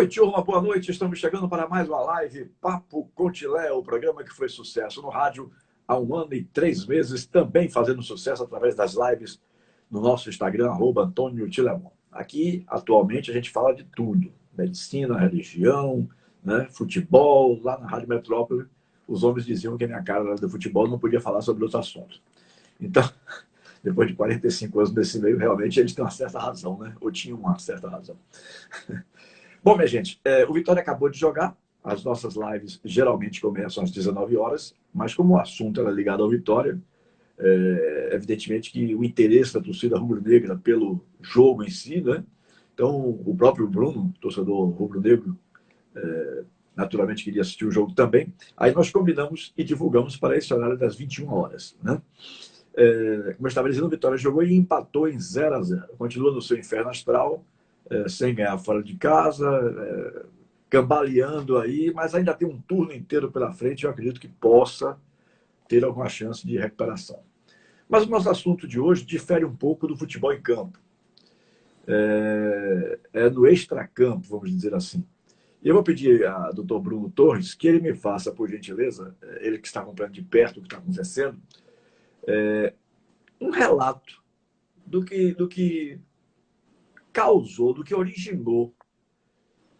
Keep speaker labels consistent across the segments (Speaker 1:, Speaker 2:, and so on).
Speaker 1: Oi, turma, boa noite. Estamos chegando para mais uma live Papo Contilé, o programa que foi sucesso no rádio há 1 ano e 3 meses, também fazendo sucesso através das lives no nosso Instagram, @Antônio Tilemon. Aqui, atualmente, a gente fala de tudo: medicina, religião, né, futebol. Lá na Rádio Metrópole, os homens diziam que a minha cara era do futebol, não podia falar sobre outros assuntos. Então, depois de 45 anos nesse meio, realmente eles têm uma certa razão, né? Ou tinham uma certa razão. Bom, minha gente, o Vitória acabou de jogar. As nossas lives geralmente começam às 19 horas, mas como o assunto era ligado ao Vitória, evidentemente que o interesse da torcida rubro-negra pelo jogo em si, né? Então, o próprio Bruno, torcedor rubro-negro, naturalmente queria assistir o jogo também. Aí nós combinamos e divulgamos para esse horário das 21 horas, né? Como eu estava dizendo, o Vitória jogou e empatou em 0-0. Continua no seu inferno astral, sem ganhar fora de casa, cambaleando aí, mas ainda tem um turno inteiro pela frente. Eu acredito que possa ter alguma chance de recuperação. Mas o nosso assunto de hoje difere um pouco do futebol em campo. É no extracampo, vamos dizer assim. E eu vou pedir ao doutor Bruno Torres que ele me faça, por gentileza, ele que está acompanhando de perto o que está acontecendo, um relato do que causou, do que originou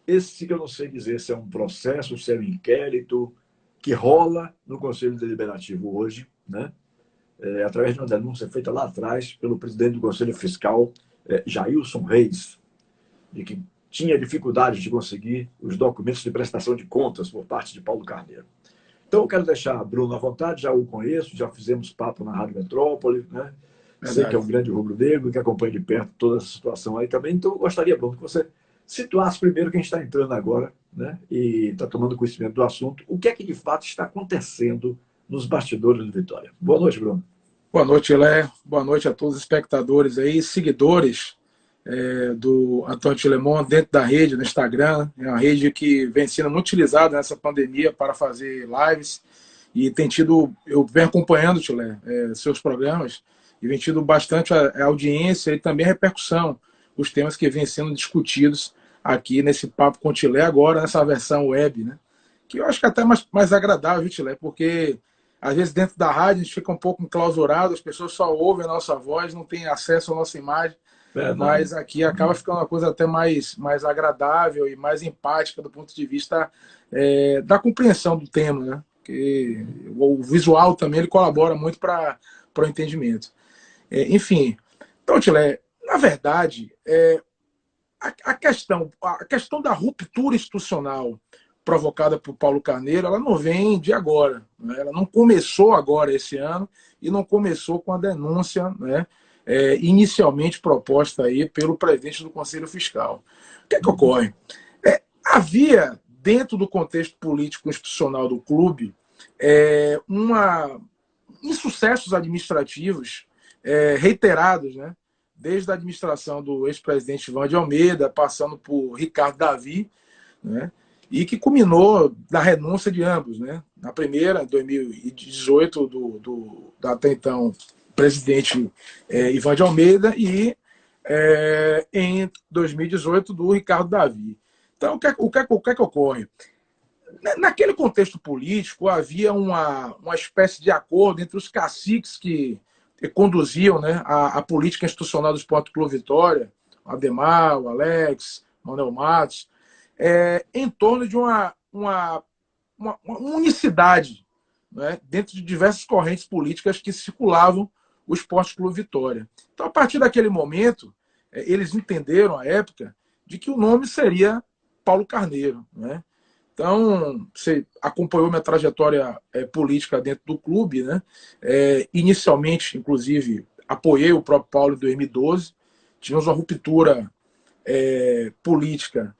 Speaker 1: esse, que eu não sei dizer se é um processo, se é um inquérito, que rola no Conselho Deliberativo hoje, né? Através de uma denúncia feita lá atrás pelo presidente do Conselho Fiscal, Jailson Reis, de que tinha dificuldades de conseguir os documentos de prestação de contas por parte de Paulo Carneiro. Então, eu quero deixar Bruno à vontade, já o conheço, já fizemos papo na Rádio Metrópole, né? Sei que é um grande rubro-negro, que acompanha de perto toda essa situação aí também. Então, eu gostaria, Bruno, que você situasse primeiro quem está entrando agora, né? E está tomando conhecimento do assunto. O que é que, de fato, está acontecendo nos bastidores do Vitória? Boa noite, Bruno.
Speaker 2: Boa noite, Lé. Boa noite a todos os espectadores aí, seguidores do Antônio Tilemon dentro da rede, no Instagram. É uma rede que vem sendo muito utilizada nessa pandemia para fazer lives e tem tido, eu venho acompanhando, Tilé, seus programas e venho tido bastante a audiência e também a repercussão, os temas que vêm sendo discutidos aqui nesse Papo com Tilé, agora nessa versão web, né? Que eu acho que é até mais agradável, Tilé, porque às vezes dentro da rádio a gente fica um pouco enclausurado, as pessoas só ouvem a nossa voz, não têm acesso à nossa imagem, mas aqui acaba ficando uma coisa até mais agradável e mais empática do ponto de vista da compreensão do tema, né? Que o visual também ele colabora muito para o entendimento. Enfim, então, Tilé, na verdade, a questão da ruptura institucional provocada por Paulo Carneiro, ela não vem de agora, né? Ela não começou agora esse ano e não começou com a denúncia, né, inicialmente proposta aí pelo presidente do Conselho Fiscal. O que é que ocorre? Havia, dentro do contexto político institucional do clube, insucessos administrativos reiterados, né, desde a administração do ex-presidente Ivan de Almeida, passando por Ricardo Davi, né, e que culminou na renúncia de ambos, né? Na primeira, em 2018, do até então presidente Ivan de Almeida, e em 2018 do Ricardo Davi. Então, o que é que ocorre? Naquele contexto político, havia uma espécie de acordo entre os caciques que conduziam, né, a política institucional do Esporte Clube Vitória, o Ademar, o Alex, o Manuel Matos, em torno de uma unicidade, né, dentro de diversas correntes políticas que circulavam o Esporte Clube Vitória. Então, a partir daquele momento, eles entenderam, à época, de que o nome seria Paulo Carneiro, né? Então, você acompanhou minha trajetória política dentro do clube, né? Inicialmente, inclusive, apoiei o próprio Paulo em 2012. Tivemos uma ruptura política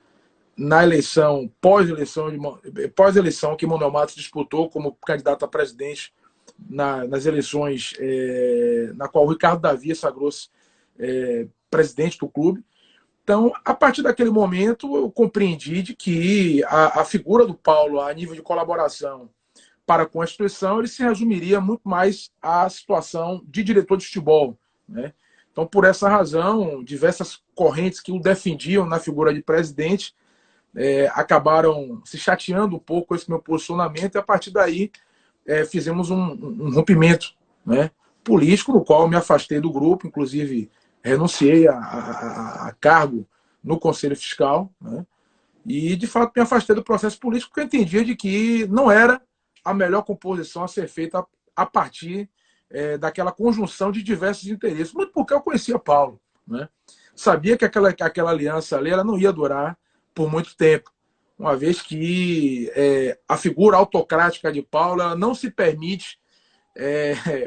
Speaker 2: na eleição, pós-eleição que Manuel Matos disputou como candidato a presidente nas eleições na qual o Ricardo Davi sagrou-se presidente do clube. Então, a partir daquele momento, eu compreendi de que a figura do Paulo, a nível de colaboração para com a instituição, ele se resumiria muito mais à situação de diretor de futebol, né? Então, por essa razão, diversas correntes que o defendiam na figura de presidente acabaram se chateando um pouco com esse meu posicionamento e a partir daí fizemos um rompimento, né, político, no qual eu me afastei do grupo, inclusive renunciei a cargo no Conselho Fiscal, né, e de fato me afastei do processo político porque eu entendia de que não era a melhor composição a ser feita a partir daquela conjunção de diversos interesses, muito porque eu conhecia Paulo, né? Sabia que aquela aliança ali ela não ia durar por muito tempo, uma vez que a figura autocrática de Paulo ela não se permite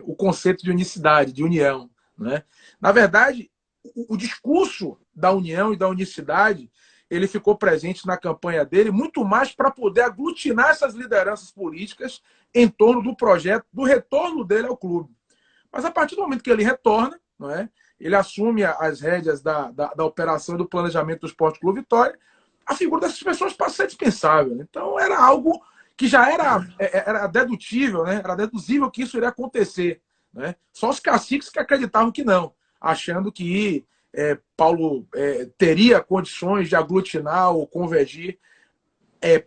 Speaker 2: o conceito de unicidade, de união, né? Na verdade, o discurso da união e da unicidade ele ficou presente na campanha dele muito mais para poder aglutinar essas lideranças políticas em torno do projeto do retorno dele ao clube. Mas a partir do momento que ele retorna, não é? Ele assume as rédeas da operação e do planejamento do Esporte Clube Vitória, a figura dessas pessoas passa a ser dispensável. Então era algo que já era dedutível, né? Era deduzível que isso iria acontecer, né? Só os caciques que acreditavam que não, achando que Paulo teria condições de aglutinar ou convergir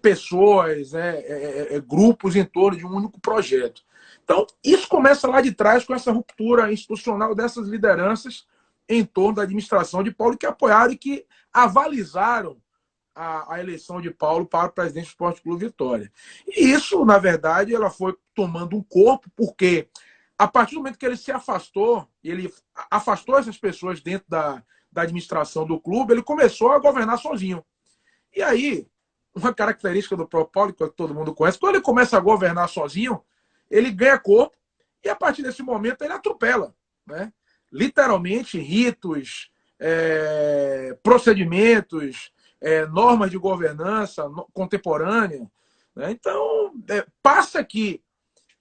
Speaker 2: pessoas, grupos em torno de um único projeto. Então, isso começa lá de trás com essa ruptura institucional dessas lideranças em torno da administração de Paulo, que apoiaram e que avalizaram a eleição de Paulo para o presidente do Esporte Clube Vitória. E isso, na verdade, ela foi tomando um corpo, porque a partir do momento que ele se afastou, ele afastou essas pessoas dentro da administração do clube, ele começou a governar sozinho. E aí, uma característica do próprio Paulo, que todo mundo conhece, quando ele começa a governar sozinho, ele ganha corpo e, a partir desse momento, ele atropela, né? Literalmente, ritos, procedimentos, normas de governança contemporânea. Né? Então, passa que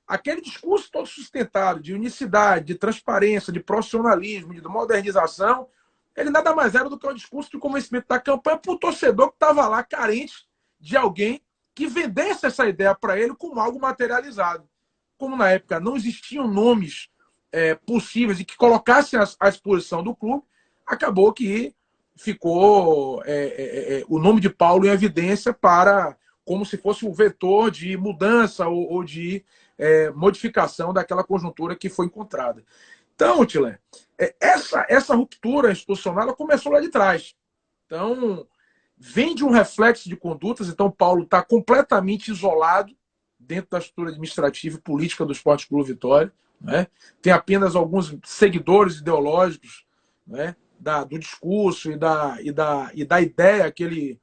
Speaker 2: aquele discurso todo sustentado de unicidade, de transparência, de profissionalismo, de modernização, ele nada mais era do que um discurso de convencimento da campanha para o torcedor que estava lá carente de alguém que vendesse essa ideia para ele como algo materializado. Como na época não existiam nomes possíveis e que colocassem à exposição do clube, acabou que ficou o nome de Paulo em evidência para como se fosse um vetor de mudança ou de modificação daquela conjuntura que foi encontrada. Então, Tilé, essa ruptura institucional ela começou lá de trás. Então, vem de um reflexo de condutas. Então, Paulo está completamente isolado dentro da estrutura administrativa e política do Esporte Clube Vitória. Né? Tem apenas alguns seguidores ideológicos, né, do discurso e da ideia que ele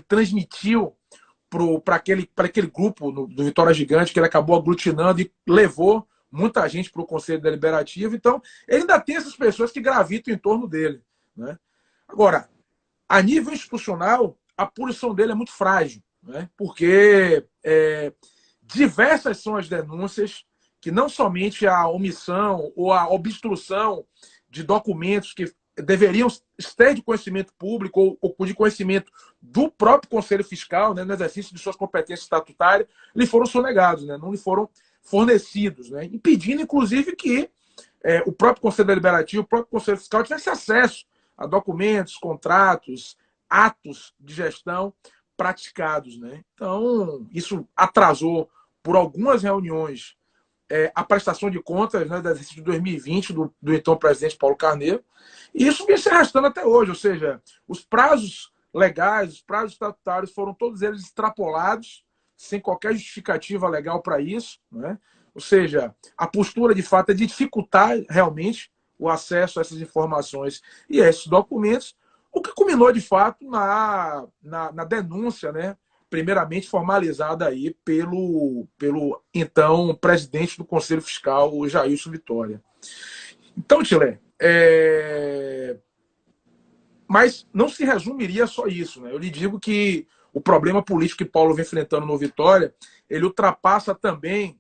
Speaker 2: transmitiu para aquele grupo do Vitória Gigante, que ele acabou aglutinando e levou muita gente para o Conselho Deliberativo. Então, ele ainda tem essas pessoas que gravitam em torno dele. Né? Agora, a nível institucional, a posição dele é muito frágil, né? Porque diversas são as denúncias que não somente a omissão ou a obstrução de documentos que deveriam ter de conhecimento público ou de conhecimento do próprio Conselho Fiscal, né, no exercício de suas competências estatutárias, lhe foram sonegados, né, não lhe foram fornecidos, né, impedindo, inclusive, que o próprio Conselho Deliberativo, o próprio Conselho Fiscal tivesse acesso a documentos, contratos, atos de gestão praticados. Né? Então, isso atrasou por algumas reuniões a prestação de contas, né, do exercício de 2020 do então presidente Paulo Carneiro, e isso vem se arrastando até hoje, ou seja, os prazos legais, os prazos estatutários foram todos eles extrapolados, sem qualquer justificativa legal para isso, né? Ou seja, a postura de fato é de dificultar realmente o acesso a essas informações e a esses documentos, o que culminou de fato na denúncia, né? Primeiramente formalizada aí pelo então presidente do Conselho Fiscal, o Jailson Vitória. Então, Tilé, mas não se resumiria só isso. Né? Eu lhe digo que o problema político que Paulo vem enfrentando no Vitória, ele ultrapassa também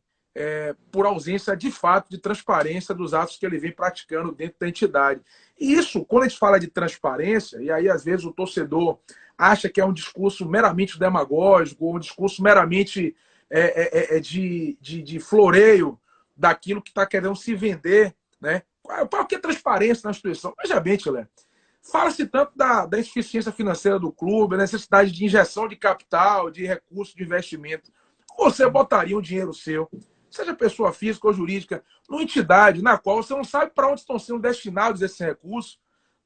Speaker 2: por ausência de fato de transparência dos atos que ele vem praticando dentro da entidade. E isso, quando a gente fala de transparência, e aí às vezes o torcedor acha que é um discurso meramente demagógico, ou um discurso meramente de floreio daquilo que está querendo se vender. Né? Qual que é transparência na instituição? Veja bem, Tilé, Fala-se tanto da insuficiência financeira do clube, a necessidade de injeção de capital, de recursos, de investimento. Você botaria um dinheiro seu, seja pessoa física ou jurídica, numa entidade na qual você não sabe para onde estão sendo destinados esses recursos?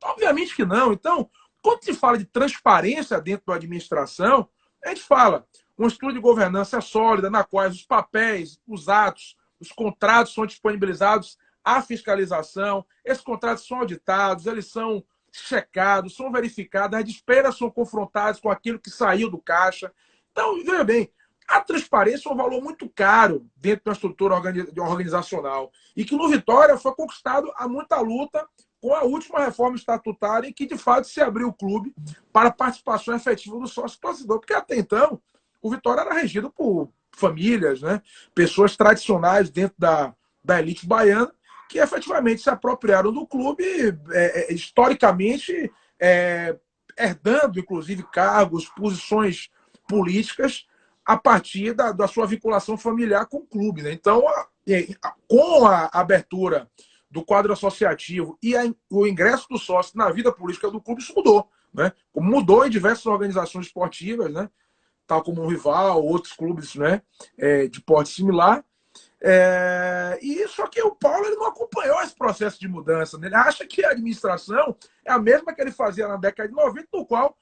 Speaker 2: Obviamente que não. Então, quando se fala de transparência dentro da administração, a gente fala uma estrutura de governança sólida, na qual os papéis, os atos, os contratos são disponibilizados à fiscalização, esses contratos são auditados, eles são checados, são verificados, as despesas são confrontadas com aquilo que saiu do caixa. Então, veja bem, a transparência é um valor muito caro dentro da estrutura organizacional e que no Vitória foi conquistado a muita luta com a última reforma estatutária em que, de fato, se abriu o clube para a participação efetiva do sócio-torcedor, porque até então o Vitória era regido por famílias, né? Pessoas tradicionais dentro da elite baiana que efetivamente se apropriaram do clube historicamente, herdando, inclusive, cargos, posições políticas a partir da sua vinculação familiar com o clube, né? Então, com a abertura do quadro associativo e o ingresso do sócio na vida política do clube, isso mudou, né? Mudou em diversas organizações esportivas, né? Tal como o Rival, outros clubes, né? De porte similar. E só que o Paulo ele não acompanhou esse processo de mudança, né? Ele acha que a administração é a mesma que ele fazia na década de 90, no qual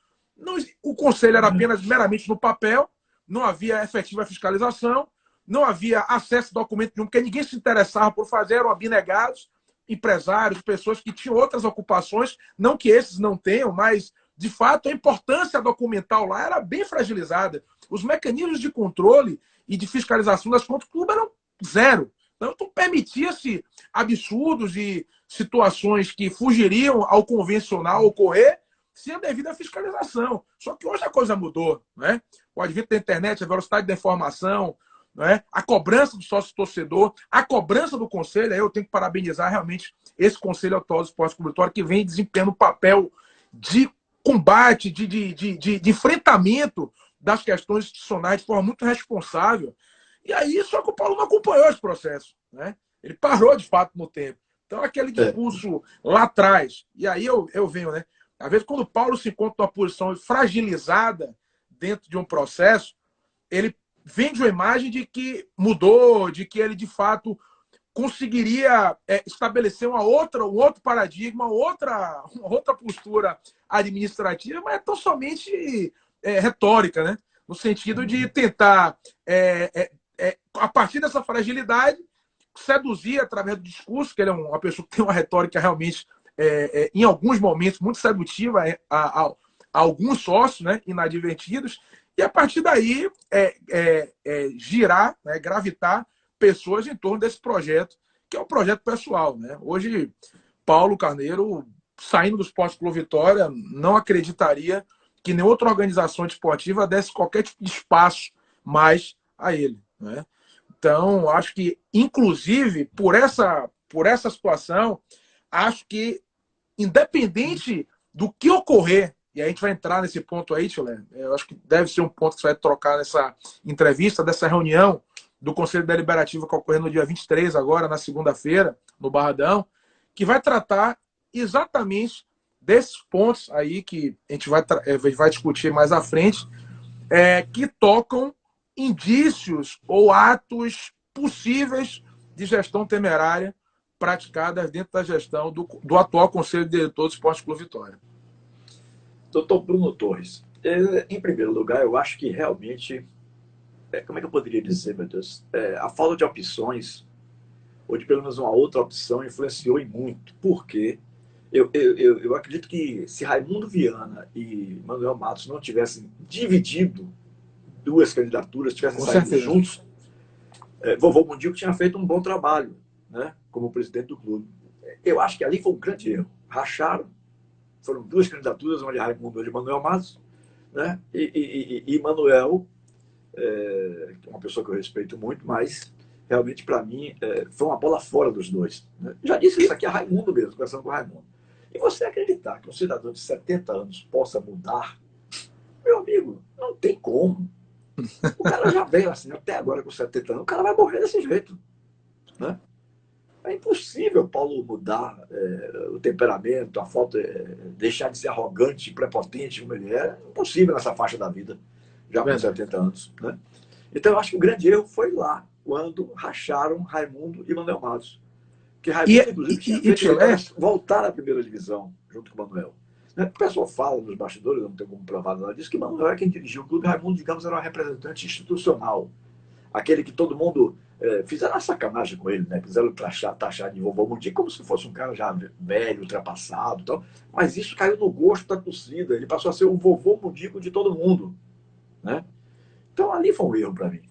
Speaker 2: o conselho era apenas meramente no papel, não havia efetiva fiscalização, não havia acesso a documento nenhum, porque ninguém se interessava por fazer, eram abnegados, empresários, pessoas que tinham outras ocupações, não que esses não tenham, mas, de fato, a importância documental lá era bem fragilizada. Os mecanismos de controle e de fiscalização das contas do clube eram zero. Então, permitia-se absurdos e situações que fugiriam ao convencional ocorrer sem a devida fiscalização. Só que hoje a coisa mudou, né? O advento da internet, a velocidade da informação, né? A cobrança do sócio-torcedor, a cobrança do conselho. Aí eu tenho que parabenizar realmente esse Conselho Atual do Esporte Clube Vitória, que vem desempenhando um papel de combate, de enfrentamento das questões institucionais de forma muito responsável. E aí, só que o Paulo não acompanhou esse processo, né? Ele parou, de fato, no tempo. Então, aquele discurso lá atrás. E aí eu venho, né? Às vezes, quando o Paulo se encontra numa posição fragilizada dentro de um processo, ele vende uma imagem de que mudou, de que ele, de fato, conseguiria estabelecer um outro paradigma, uma outra postura administrativa, mas é tão somente retórica, né? No sentido de tentar, a partir dessa fragilidade, seduzir através do discurso, que ele é uma pessoa que tem uma retórica realmente, em alguns momentos, muito sedutiva a alguns sócios, né, inadvertidos, e a partir daí girar, né, gravitar pessoas em torno desse projeto, que é um projeto pessoal, né? Hoje, Paulo Carneiro, saindo do Esporte Clube Vitória, não acreditaria que nenhuma outra organização esportiva desse qualquer tipo de espaço mais a ele, né? Então, acho que, inclusive, por essa situação, acho que, independente do que ocorrer, e a gente vai entrar nesse ponto aí, Tio Léo, eu acho que deve ser um ponto que você vai trocar nessa entrevista, dessa reunião do Conselho Deliberativo que ocorreu no dia 23, agora, na segunda-feira, no Barradão, que vai tratar exatamente desses pontos aí que a gente vai discutir mais à frente, que tocam indícios ou atos possíveis de gestão temerária praticadas dentro da gestão do atual Conselho Diretor do Esporte Clube Vitória.
Speaker 1: Doutor Bruno Torres, em primeiro lugar, eu acho que realmente, como é que eu poderia dizer, meu Deus, a falta de opções, ou de pelo menos uma outra opção, influenciou em muito. Por quê? Eu acredito que se Raimundo Viana e Manuel Matos não tivessem dividido duas candidaturas, tivessem saído juntos, Vovô Mundico tinha feito um bom trabalho, né, como presidente do clube. Eu acho que ali foi um grande erro. Racharam, foram duas candidaturas, uma de Raimundo e uma de Manuel Matos, né, e Manuel, que é uma pessoa que eu respeito muito, mas realmente para mim foi uma bola fora dos dois. Né? Já disse isso aqui a Raimundo mesmo, conversando com o Raimundo. E você acreditar que um cidadão de 70 anos possa mudar, meu amigo, não tem como. O cara já veio assim, até agora com 70 anos, o cara vai morrer desse jeito. Né? É impossível Paulo mudar o temperamento, a falta, deixar de ser arrogante, prepotente como ele é. É impossível nessa faixa da vida, já com 70 anos. Né? Então, eu acho que o grande erro foi lá, quando racharam Raimundo e Manuel Matos. Que Raimundo, inclusive, tinha feito ele voltar à primeira divisão, junto com o Manuel. O pessoal fala nos bastidores, eu não tenho como provar nada disso, que Manuel é quem dirigiu o clube. Raimundo, digamos, era um representante institucional. Aquele que todo mundo fizeram uma sacanagem com ele, né? Quiseram taxar de vovô Mundico como se fosse um cara já velho, ultrapassado e tal. Mas isso caiu no gosto da torcida. Ele passou a ser o vovô Mundico de todo mundo. Né? Então ali foi um erro para mim.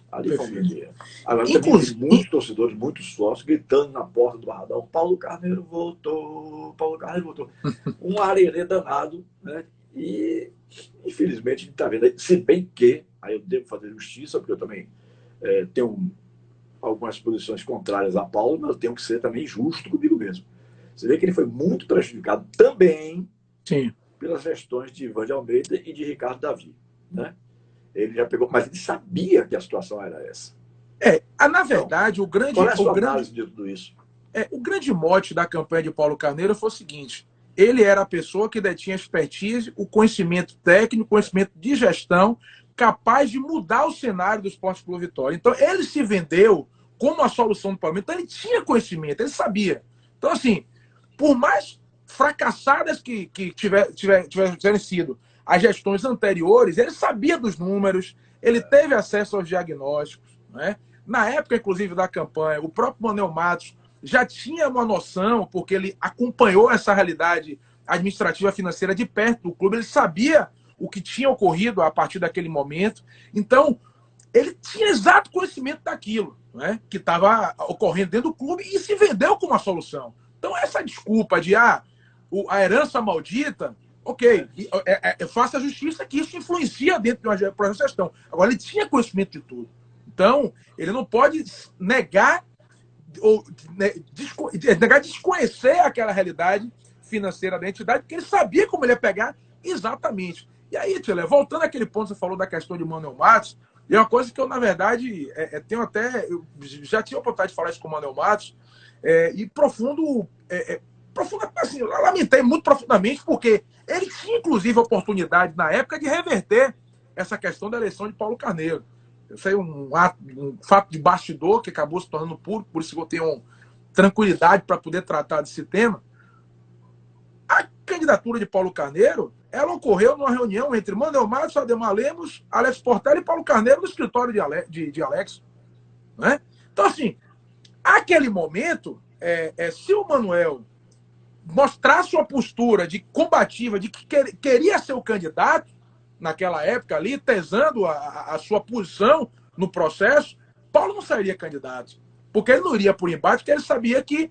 Speaker 1: Ali foi um grande erro. Agora, também tem muitos torcedores, muitos sócios, gritando na porta do Barradão: Paulo Carneiro voltou, Paulo Carneiro voltou. Um arerê danado, né? E, infelizmente, a gente está vendo aí, se bem que, aí eu devo fazer justiça, porque eu também tenho algumas posições contrárias a Paulo, mas eu tenho que ser também justo comigo mesmo. Você vê que ele foi muito prejudicado também pelas gestões de Ivan de Almeida e de Ricardo Davi, né? Ele já pegou, mas ele sabia que a situação era essa.
Speaker 2: Na verdade, então,
Speaker 1: qual é a sua análise de tudo isso?
Speaker 2: O grande mote da campanha de Paulo Carneiro foi o seguinte: ele era a pessoa que detinha expertise, o conhecimento técnico, conhecimento de gestão, capaz de mudar o cenário do Sport Clube Vitória. Então, ele se vendeu como a solução do Palmeiras. Então, ele tinha conhecimento, ele sabia. Então, assim, por mais fracassadas que tivessem sido as gestões anteriores, ele sabia dos números, ele teve acesso aos diagnósticos. Né? Na época, inclusive, da campanha, o próprio Manuel Matos já tinha uma noção, porque ele acompanhou essa realidade administrativa financeira de perto do clube, ele sabia o que tinha ocorrido a partir daquele momento. Então, ele tinha exato conhecimento daquilo, né, que estava ocorrendo dentro do clube e se vendeu como uma solução. Então, essa desculpa de a herança maldita, ok, faça a justiça que isso influencia dentro de uma processo de gestão. Agora, ele tinha conhecimento de tudo. Então, ele não pode negar ou desconhecer aquela realidade financeira da entidade, porque ele sabia como ele ia pegar exatamente. E aí, Tchê, voltando àquele ponto que você falou da questão de Manuel Matos, é uma coisa que eu, na verdade, tenho até... Eu já tinha a oportunidade de falar isso com o Manuel Matos, e assim, eu lamentei muito profundamente, porque ele tinha, inclusive, a oportunidade, na época, de reverter essa questão da eleição de Paulo Carneiro. Isso aí é um fato de bastidor que acabou se tornando público, por isso que eu tenho tranquilidade para poder tratar desse tema. A candidatura de Paulo Carneiro, ela ocorreu numa reunião entre Manuel Matos, Ademar Lemos, Alex Portela e Paulo Carneiro no escritório de Alex. Né? Então, assim, aquele momento, se o Manuel mostrasse uma postura de combativa, de que queria ser o candidato, naquela época ali, tesando a sua posição no processo, Paulo não seria candidato. Porque ele não iria por embate, porque ele sabia que,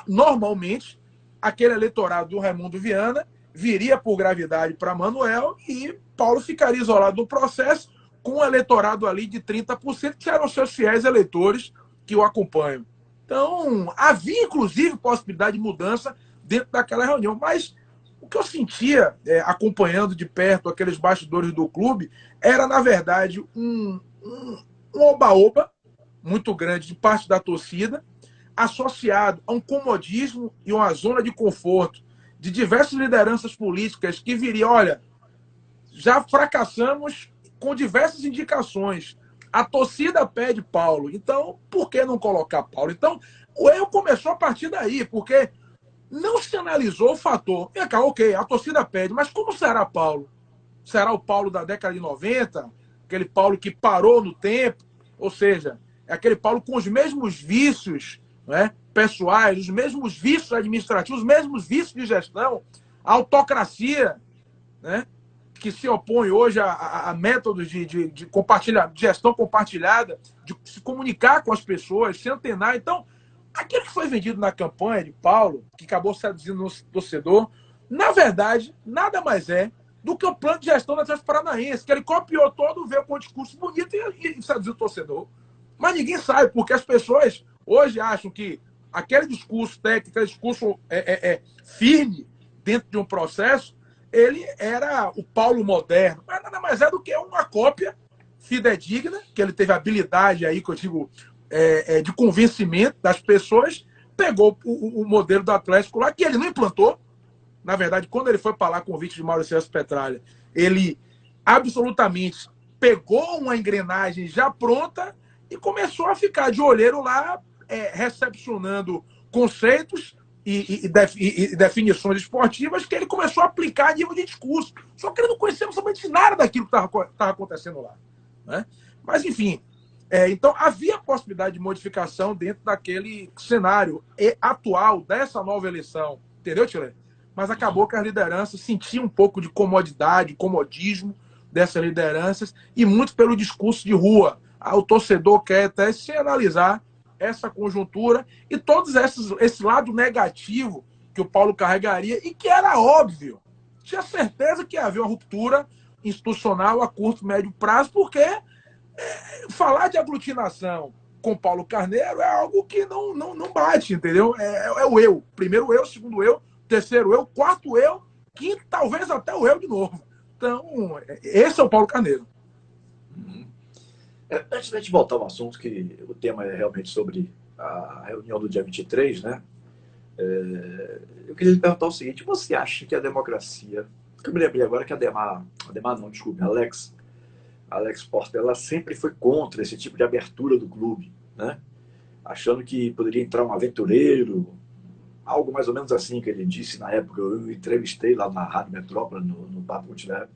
Speaker 2: normalmente, aquele eleitorado do Raimundo Viana viria por gravidade para Manuel e Paulo ficaria isolado no processo com um eleitorado ali de 30%, que eram seus fiéis eleitores que o acompanham. Então, havia, inclusive, possibilidade de mudança dentro daquela reunião, mas o que eu sentia, acompanhando de perto aqueles bastidores do clube, era, na verdade, um oba-oba muito grande de parte da torcida, associado a um comodismo e uma zona de conforto de diversas lideranças políticas que viriam, olha, já fracassamos com diversas indicações. A torcida pede Paulo, então por que não colocar Paulo? Então, o erro começou a partir daí, porque não se analisou o fator. Ok, a torcida pede, mas como será Paulo? Será o Paulo da década de 90? Aquele Paulo que parou no tempo? Ou seja, é aquele Paulo com os mesmos vícios, né, pessoais, os mesmos vícios administrativos, os mesmos vícios de gestão, a autocracia, né, que se opõe hoje a métodos de gestão compartilhada, de se comunicar com as pessoas, se antenar. Então, aquilo que foi vendido na campanha de Paulo, que acabou seduzindo no torcedor, na verdade, nada mais é do que o plano de gestão da Atlético Paranaense, que ele copiou todo, veio com um discurso bonito e seduziu o torcedor. Mas ninguém sabe, porque as pessoas hoje acham que aquele discurso técnico, aquele discurso firme dentro de um processo, ele era o Paulo moderno. Mas nada mais é do que uma cópia fidedigna, que ele teve habilidade aí, que eu digo, de convencimento das pessoas, pegou o modelo do Atlético lá, que ele não implantou. Na verdade, quando ele foi para lá com o convite de Maurício César Petralha, ele absolutamente pegou uma engrenagem já pronta e começou a ficar de olheiro lá, recepcionando conceitos e definições esportivas que ele começou a aplicar a nível de discurso. Só que ele não conhecia absolutamente nada daquilo que estava acontecendo lá, né? Mas, enfim, então havia possibilidade de modificação dentro daquele cenário atual dessa nova eleição. Entendeu, Tchê? Mas acabou que as lideranças sentiam um pouco de comodidade, comodismo dessas lideranças, e muito pelo discurso de rua. O torcedor quer até se analisar essa conjuntura e todos esse lado negativo que o Paulo carregaria e que era óbvio. Tinha certeza que havia uma ruptura institucional a curto, médio prazo, porque falar de aglutinação com Paulo Carneiro é algo que não bate, entendeu? É o eu. Primeiro eu, segundo eu, terceiro eu, quarto eu, quinto, talvez até o eu de novo. Então, esse é o Paulo Carneiro.
Speaker 1: Antes da gente voltar ao assunto, que o tema é realmente sobre a reunião do dia 23, né? Eu queria lhe perguntar o seguinte: você acha que a democracia... Eu me lembrei agora que a Alex Porter, ela sempre foi contra esse tipo de abertura do clube, né? Achando que poderia entrar um aventureiro, algo mais ou menos assim que ele disse na época. Eu entrevistei lá na Rádio Metrópole, no Papo Continental,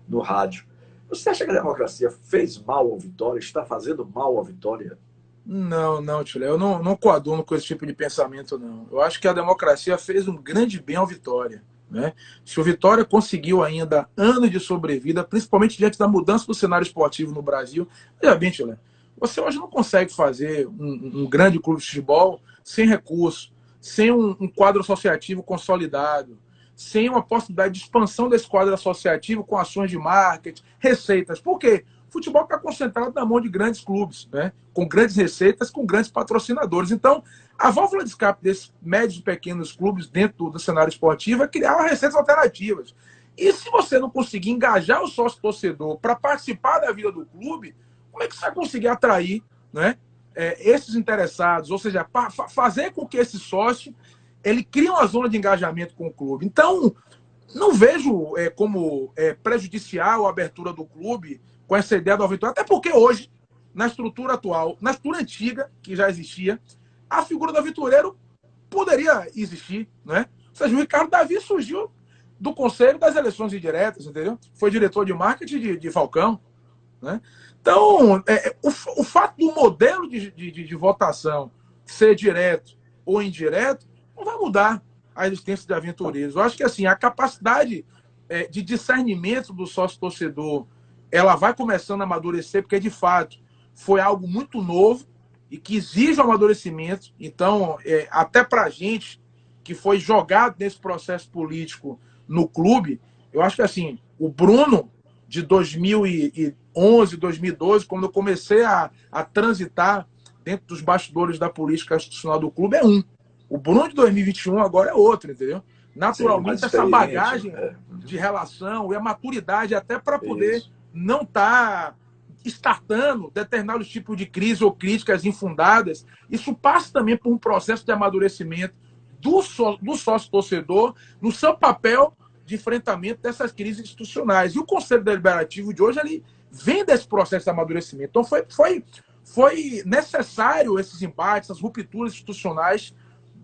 Speaker 1: no rádio. Você acha que a democracia fez mal ao Vitória? Está fazendo mal ao Vitória?
Speaker 2: Não, Tchulé, eu não coaduno com esse tipo de pensamento, não. Eu acho que a democracia fez um grande bem ao Vitória, né? Se o Vitória conseguiu ainda anos de sobrevida, principalmente diante da mudança do cenário esportivo no Brasil, veja bem, Tchulé, você hoje não consegue fazer um grande clube de futebol sem recurso, sem um quadro associativo consolidado, sem uma possibilidade de expansão desse quadro associativo com ações de marketing, receitas. Por quê? O futebol está concentrado na mão de grandes clubes, né? Com grandes receitas, com grandes patrocinadores. Então, a válvula de escape desses médios e pequenos clubes dentro do cenário esportivo é criar receitas alternativas. E se você não conseguir engajar o sócio-torcedor para participar da vida do clube, como é que você vai conseguir atrair, né, esses interessados? Ou seja, fazer com que esse sócio ele cria uma zona de engajamento com o clube. Então, não vejo como prejudicial a abertura do clube com essa ideia do Vitória, até porque hoje, na estrutura atual, na estrutura antiga, que já existia, a figura do aventureiro poderia existir, né? Ou seja, o Ricardo Davi surgiu do Conselho das Eleições Indiretas, entendeu? Foi diretor de marketing de Falcão, né? Então, o fato do modelo de votação ser direto ou indireto não vai mudar a existência de aventureiros. Eu acho que assim, a capacidade de discernimento do sócio-torcedor ela vai começando a amadurecer, porque de fato foi algo muito novo e que exige o amadurecimento. Então, até para a gente que foi jogado nesse processo político no clube, eu acho que assim, o Bruno de 2011, 2012, quando eu comecei a transitar dentro dos bastidores da política institucional do clube, é um. O Bruno de 2021 agora é outro, entendeu? Naturalmente, sim, essa bagagem de relação e a maturidade até para poder não estar startando determinados tipos de crise ou críticas infundadas, isso passa também por um processo de amadurecimento do sócio-torcedor no seu papel de enfrentamento dessas crises institucionais. E o Conselho Deliberativo de hoje ele vem desse processo de amadurecimento. Então, foi necessário esses embates, essas rupturas institucionais,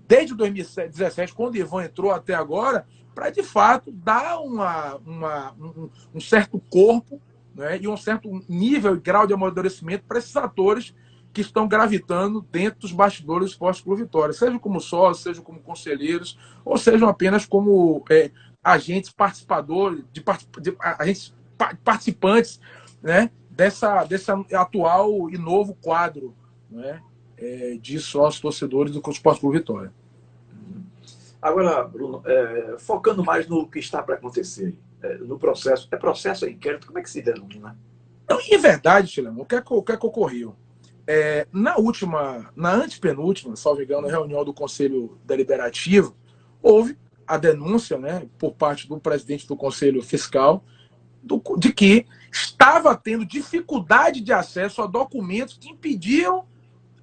Speaker 2: desde 2017, quando o Ivan entrou até agora, para, de fato, dar um certo corpo, né, e um certo nível e grau de amadurecimento para esses atores que estão gravitando dentro dos bastidores do Esporte Clube Vitória, seja como sócios, seja como conselheiros, ou sejam apenas como agentes participadores, agentes participantes, né, dessa atual e novo quadro, né, de sócios torcedores do Esporte Clube Vitória.
Speaker 1: Agora, Bruno, focando mais no que está para acontecer, no processo, processo ou inquérito, como é que se denomina?
Speaker 2: Então, em verdade, Chileno, o que é que ocorreu? Na antepenúltima, salvo engano, reunião do Conselho Deliberativo, houve a denúncia, né, por parte do presidente do Conselho Fiscal de que estava tendo dificuldade de acesso a documentos que impediam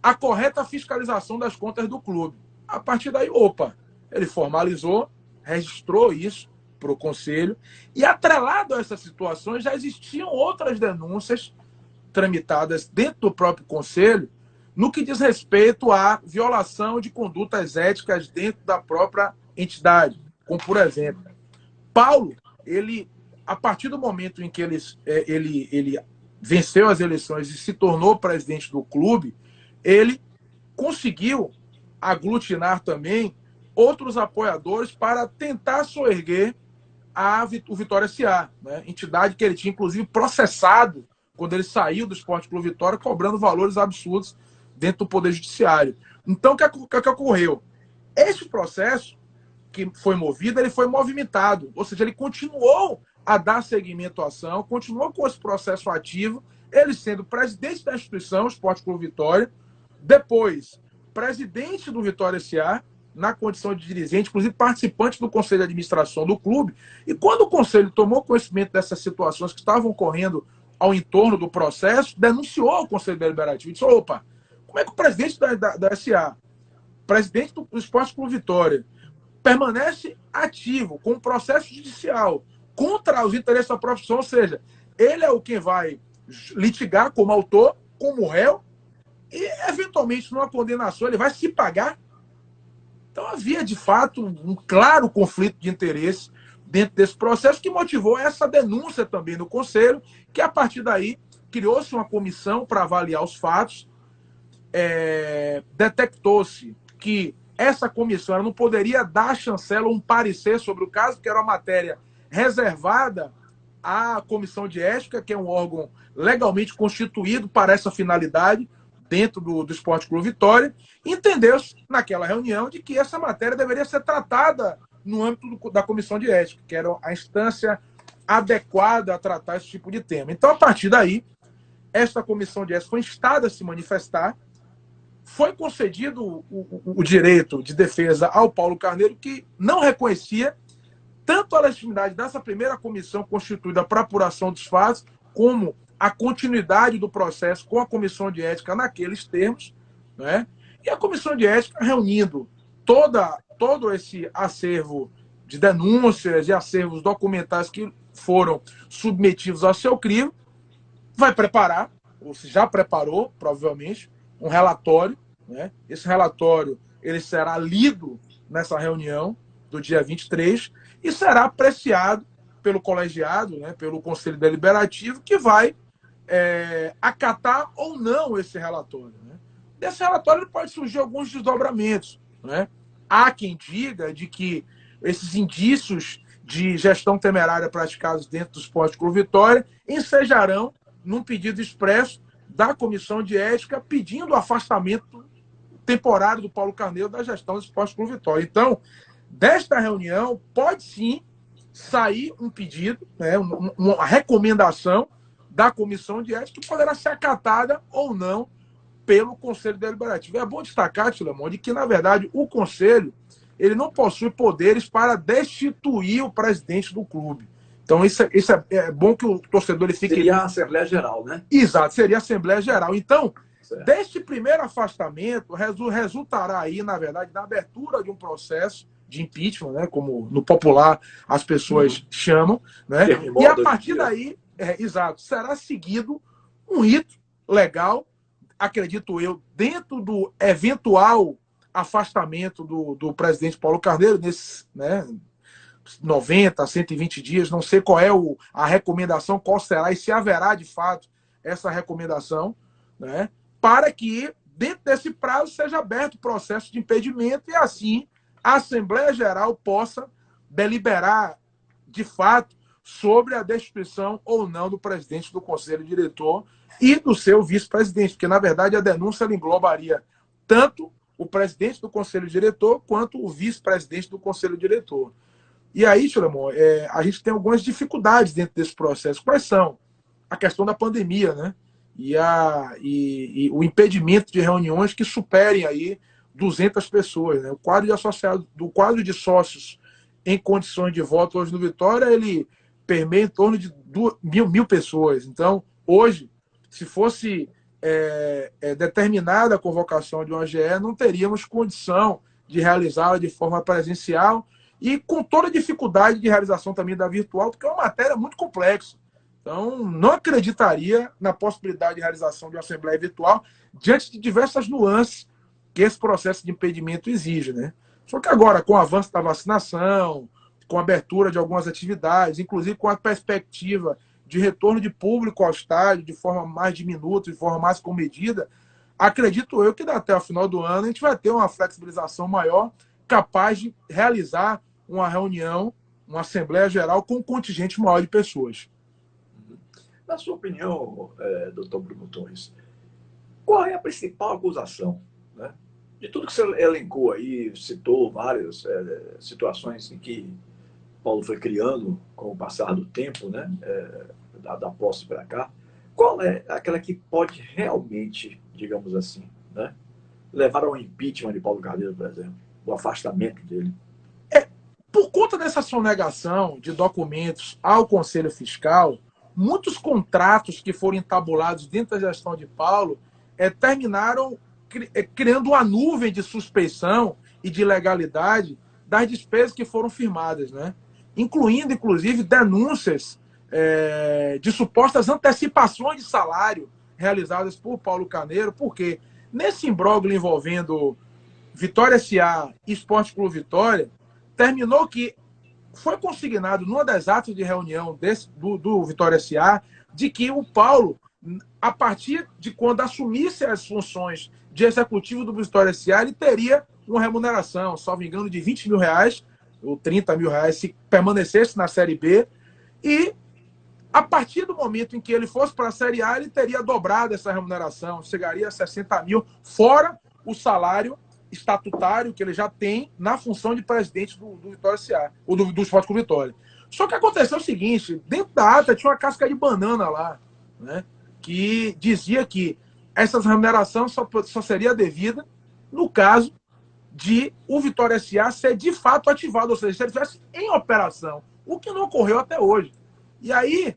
Speaker 2: a correta fiscalização das contas do clube. A partir daí, opa, ele formalizou, registrou isso para o Conselho, e atrelado a essas situações já existiam outras denúncias tramitadas dentro do próprio Conselho no que diz respeito à violação de condutas éticas dentro da própria entidade. Como, por exemplo, Paulo, ele, a partir do momento em que ele venceu as eleições e se tornou presidente do clube, ele conseguiu aglutinar também outros apoiadores para tentar soerguer o Vitória S.A., né? Entidade que ele tinha, inclusive, processado quando ele saiu do Esporte Clube Vitória, cobrando valores absurdos dentro do Poder Judiciário. Então, o que ocorreu? Esse processo que foi movido, ele foi movimentado, ou seja, ele continuou a dar seguimento à ação, continuou com esse processo ativo, ele sendo presidente da instituição, Esporte Clube Vitória, depois presidente do Vitória S.A., na condição de dirigente, inclusive participante do Conselho de Administração do clube, e quando o Conselho tomou conhecimento dessas situações que estavam ocorrendo ao entorno do processo, denunciou ao Conselho Deliberativo e disse, opa, como é que o presidente da SA, presidente do Esporte Clube Vitória, permanece ativo com um processo judicial contra os interesses da profissão, ou seja, ele é o quem vai litigar como autor, como réu, e eventualmente numa condenação ele vai se pagar. Então havia de fato um claro conflito de interesse dentro desse processo que motivou essa denúncia também no Conselho, que a partir daí criou-se uma comissão para avaliar os fatos, detectou-se que essa comissão ela não poderia dar à chancela um parecer sobre o caso, que era uma matéria reservada à Comissão de Ética, que é um órgão legalmente constituído para essa finalidade, dentro do Esporte Clube Vitória, entendeu-se naquela reunião de que essa matéria deveria ser tratada no âmbito da Comissão de Ética, que era a instância adequada a tratar esse tipo de tema. Então, a partir daí, esta Comissão de Ética foi instada a se manifestar, foi concedido o direito de defesa ao Paulo Carneiro, que não reconhecia tanto a legitimidade dessa primeira comissão constituída para apuração dos fatos, como a continuidade do processo com a Comissão de Ética naqueles termos, né? E a Comissão de Ética reunindo todo esse acervo de denúncias e acervos documentais que foram submetidos ao seu crivo, vai preparar, ou se já preparou, provavelmente, um relatório, né? Esse relatório ele será lido nessa reunião do dia 23 e será apreciado pelo colegiado, né? Pelo Conselho Deliberativo, que vai acatar ou não esse relatório, né? Desse relatório pode surgir alguns desdobramentos, né? Há quem diga de que esses indícios de gestão temerária praticados dentro do Esporte Clube Vitória ensejarão num pedido expresso da Comissão de Ética pedindo o afastamento temporário do Paulo Carneiro da gestão do Esporte Clube Vitória. Então, desta reunião pode sim sair um pedido, né? Uma recomendação da Comissão de Ética que poderá ser acatada ou não pelo Conselho Deliberativo. É bom destacar, Tilemon, de que, na verdade, o Conselho ele não possui poderes para destituir o presidente do clube. Então, isso é bom que o torcedor ele fique...
Speaker 1: Seria a Assembleia Geral, né?
Speaker 2: Exato, seria a Assembleia Geral. Então,
Speaker 1: certo,
Speaker 2: deste primeiro afastamento, resultará aí, na verdade, na abertura de um processo de impeachment, né? Como no popular as pessoas chamam, né? E a partir daí, exato, será seguido um rito legal, acredito eu, dentro do eventual afastamento do presidente Paulo Carneiro, nesses, né, 90, 120 dias, não sei qual é a recomendação, qual será e se haverá de fato essa recomendação, né, para que dentro desse prazo seja aberto o processo de impedimento e assim a Assembleia Geral possa deliberar de fato sobre a destituição ou não do presidente do Conselho Diretor e do seu vice-presidente, porque, na verdade, a denúncia ela englobaria tanto o presidente do Conselho Diretor quanto o vice-presidente do Conselho Diretor. E aí, Tilemon, a gente tem algumas dificuldades dentro desse processo. Quais são? A questão da pandemia, né? E o impedimento de reuniões que superem aí 200 pessoas, né? O quadro de associados, do quadro de sócios em condições de voto hoje no Vitória, ele permeia em torno de mil pessoas. Então, hoje, se fosse determinada a convocação de uma AGE, não teríamos condição de realizá-la de forma presencial e com toda a dificuldade de realização também da virtual, porque é uma matéria muito complexa. Então, não acreditaria na possibilidade de realização de uma assembleia virtual diante de diversas nuances que esse processo de impedimento exige, né? Só que agora, com o avanço da vacinação, com a abertura de algumas atividades, inclusive com a perspectiva de retorno de público ao estádio de forma mais diminuta, de forma mais comedida, acredito eu que até o final do ano a gente vai ter uma flexibilização maior, capaz de realizar uma reunião, uma Assembleia Geral com um contingente maior de pessoas.
Speaker 1: Na sua opinião, doutor Bruno Torres, qual é a principal acusação, né? De tudo que você elencou aí, citou várias situações em que Paulo foi criando com o passar do tempo, né? Da posse para cá, qual é aquela que pode realmente, digamos assim, né? Levar ao impeachment de Paulo Carneiro, por exemplo, o afastamento dele?
Speaker 2: Por conta dessa sonegação de documentos ao Conselho Fiscal, muitos contratos que foram entabulados dentro da gestão de Paulo terminaram criando uma nuvem de suspeição e de ilegalidade das despesas que foram firmadas, né? Incluindo, inclusive, denúncias de supostas antecipações de salário realizadas por Paulo Carneiro, porque nesse imbróglio envolvendo Vitória S.A. e Esporte Clube Vitória, terminou que foi consignado numa das atas de reunião do Vitória S.A. de que o Paulo, a partir de quando assumisse as funções de executivo do Vitória S.A., ele teria uma remuneração, salvo engano, de R$20 mil, ou R$30 mil, se permanecesse na Série B. E, a partir do momento em que ele fosse para a Série A, ele teria dobrado essa remuneração, chegaria a 60 mil, fora o salário estatutário que ele já tem na função de presidente do Vitória S.A., ou do Esporte Clube Vitória. Só que aconteceu o seguinte, dentro da ata tinha uma casca de banana lá, né, que dizia que essa remuneração só seria devida no caso de o Vitória S.A. ser de fato ativado, ou seja, se ele estivesse em operação, o que não ocorreu até hoje. E aí,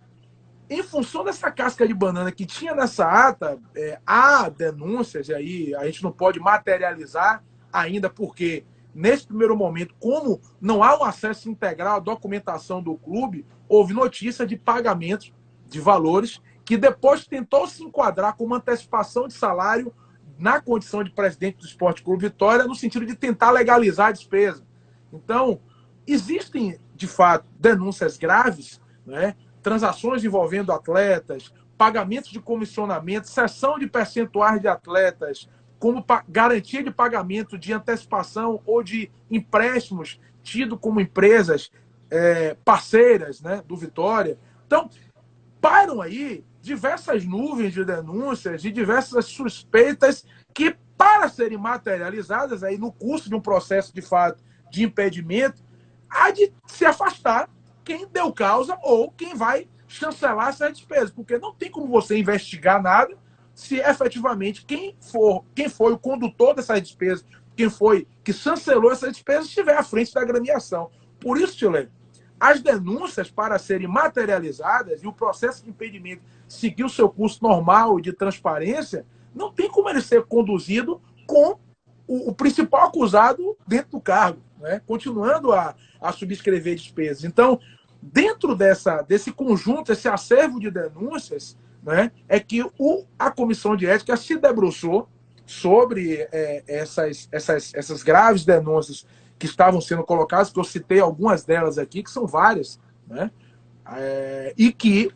Speaker 2: em função dessa casca de banana que tinha nessa ata, há denúncias, e aí a gente não pode materializar ainda, porque nesse primeiro momento, como não há um acesso integral à documentação do clube, houve notícia de pagamentos de valores que depois tentou se enquadrar como antecipação de salário na condição de presidente do Esporte Clube Vitória, no sentido de tentar legalizar a despesa. Então, existem, de fato, denúncias graves, né? Transações envolvendo atletas, pagamentos de comissionamento, cessão de percentuais de atletas, como garantia de pagamento de antecipação ou de empréstimos tido como empresas parceiras, né, do Vitória. Então, pairam aí diversas nuvens de denúncias e diversas suspeitas que, para serem materializadas aí no curso de um processo, de fato, de impedimento, há de se afastar quem deu causa ou quem vai chancelar essas despesas, porque não tem como você investigar nada se efetivamente quem foi o condutor dessas despesas, quem foi que chancelou essas despesas, estiver à frente da agremiação. Por isso, Tilene, as denúncias, para serem materializadas e o processo de impedimento seguir o seu curso normal de transparência, não tem como ele ser conduzido com o principal acusado dentro do cargo, né? Continuando a subscrever despesas. Então, dentro desse conjunto, esse acervo de denúncias, né, é que a Comissão de Ética se debruçou sobre essas graves denúncias que estavam sendo colocadas, que eu citei algumas delas aqui, que são várias, né, e que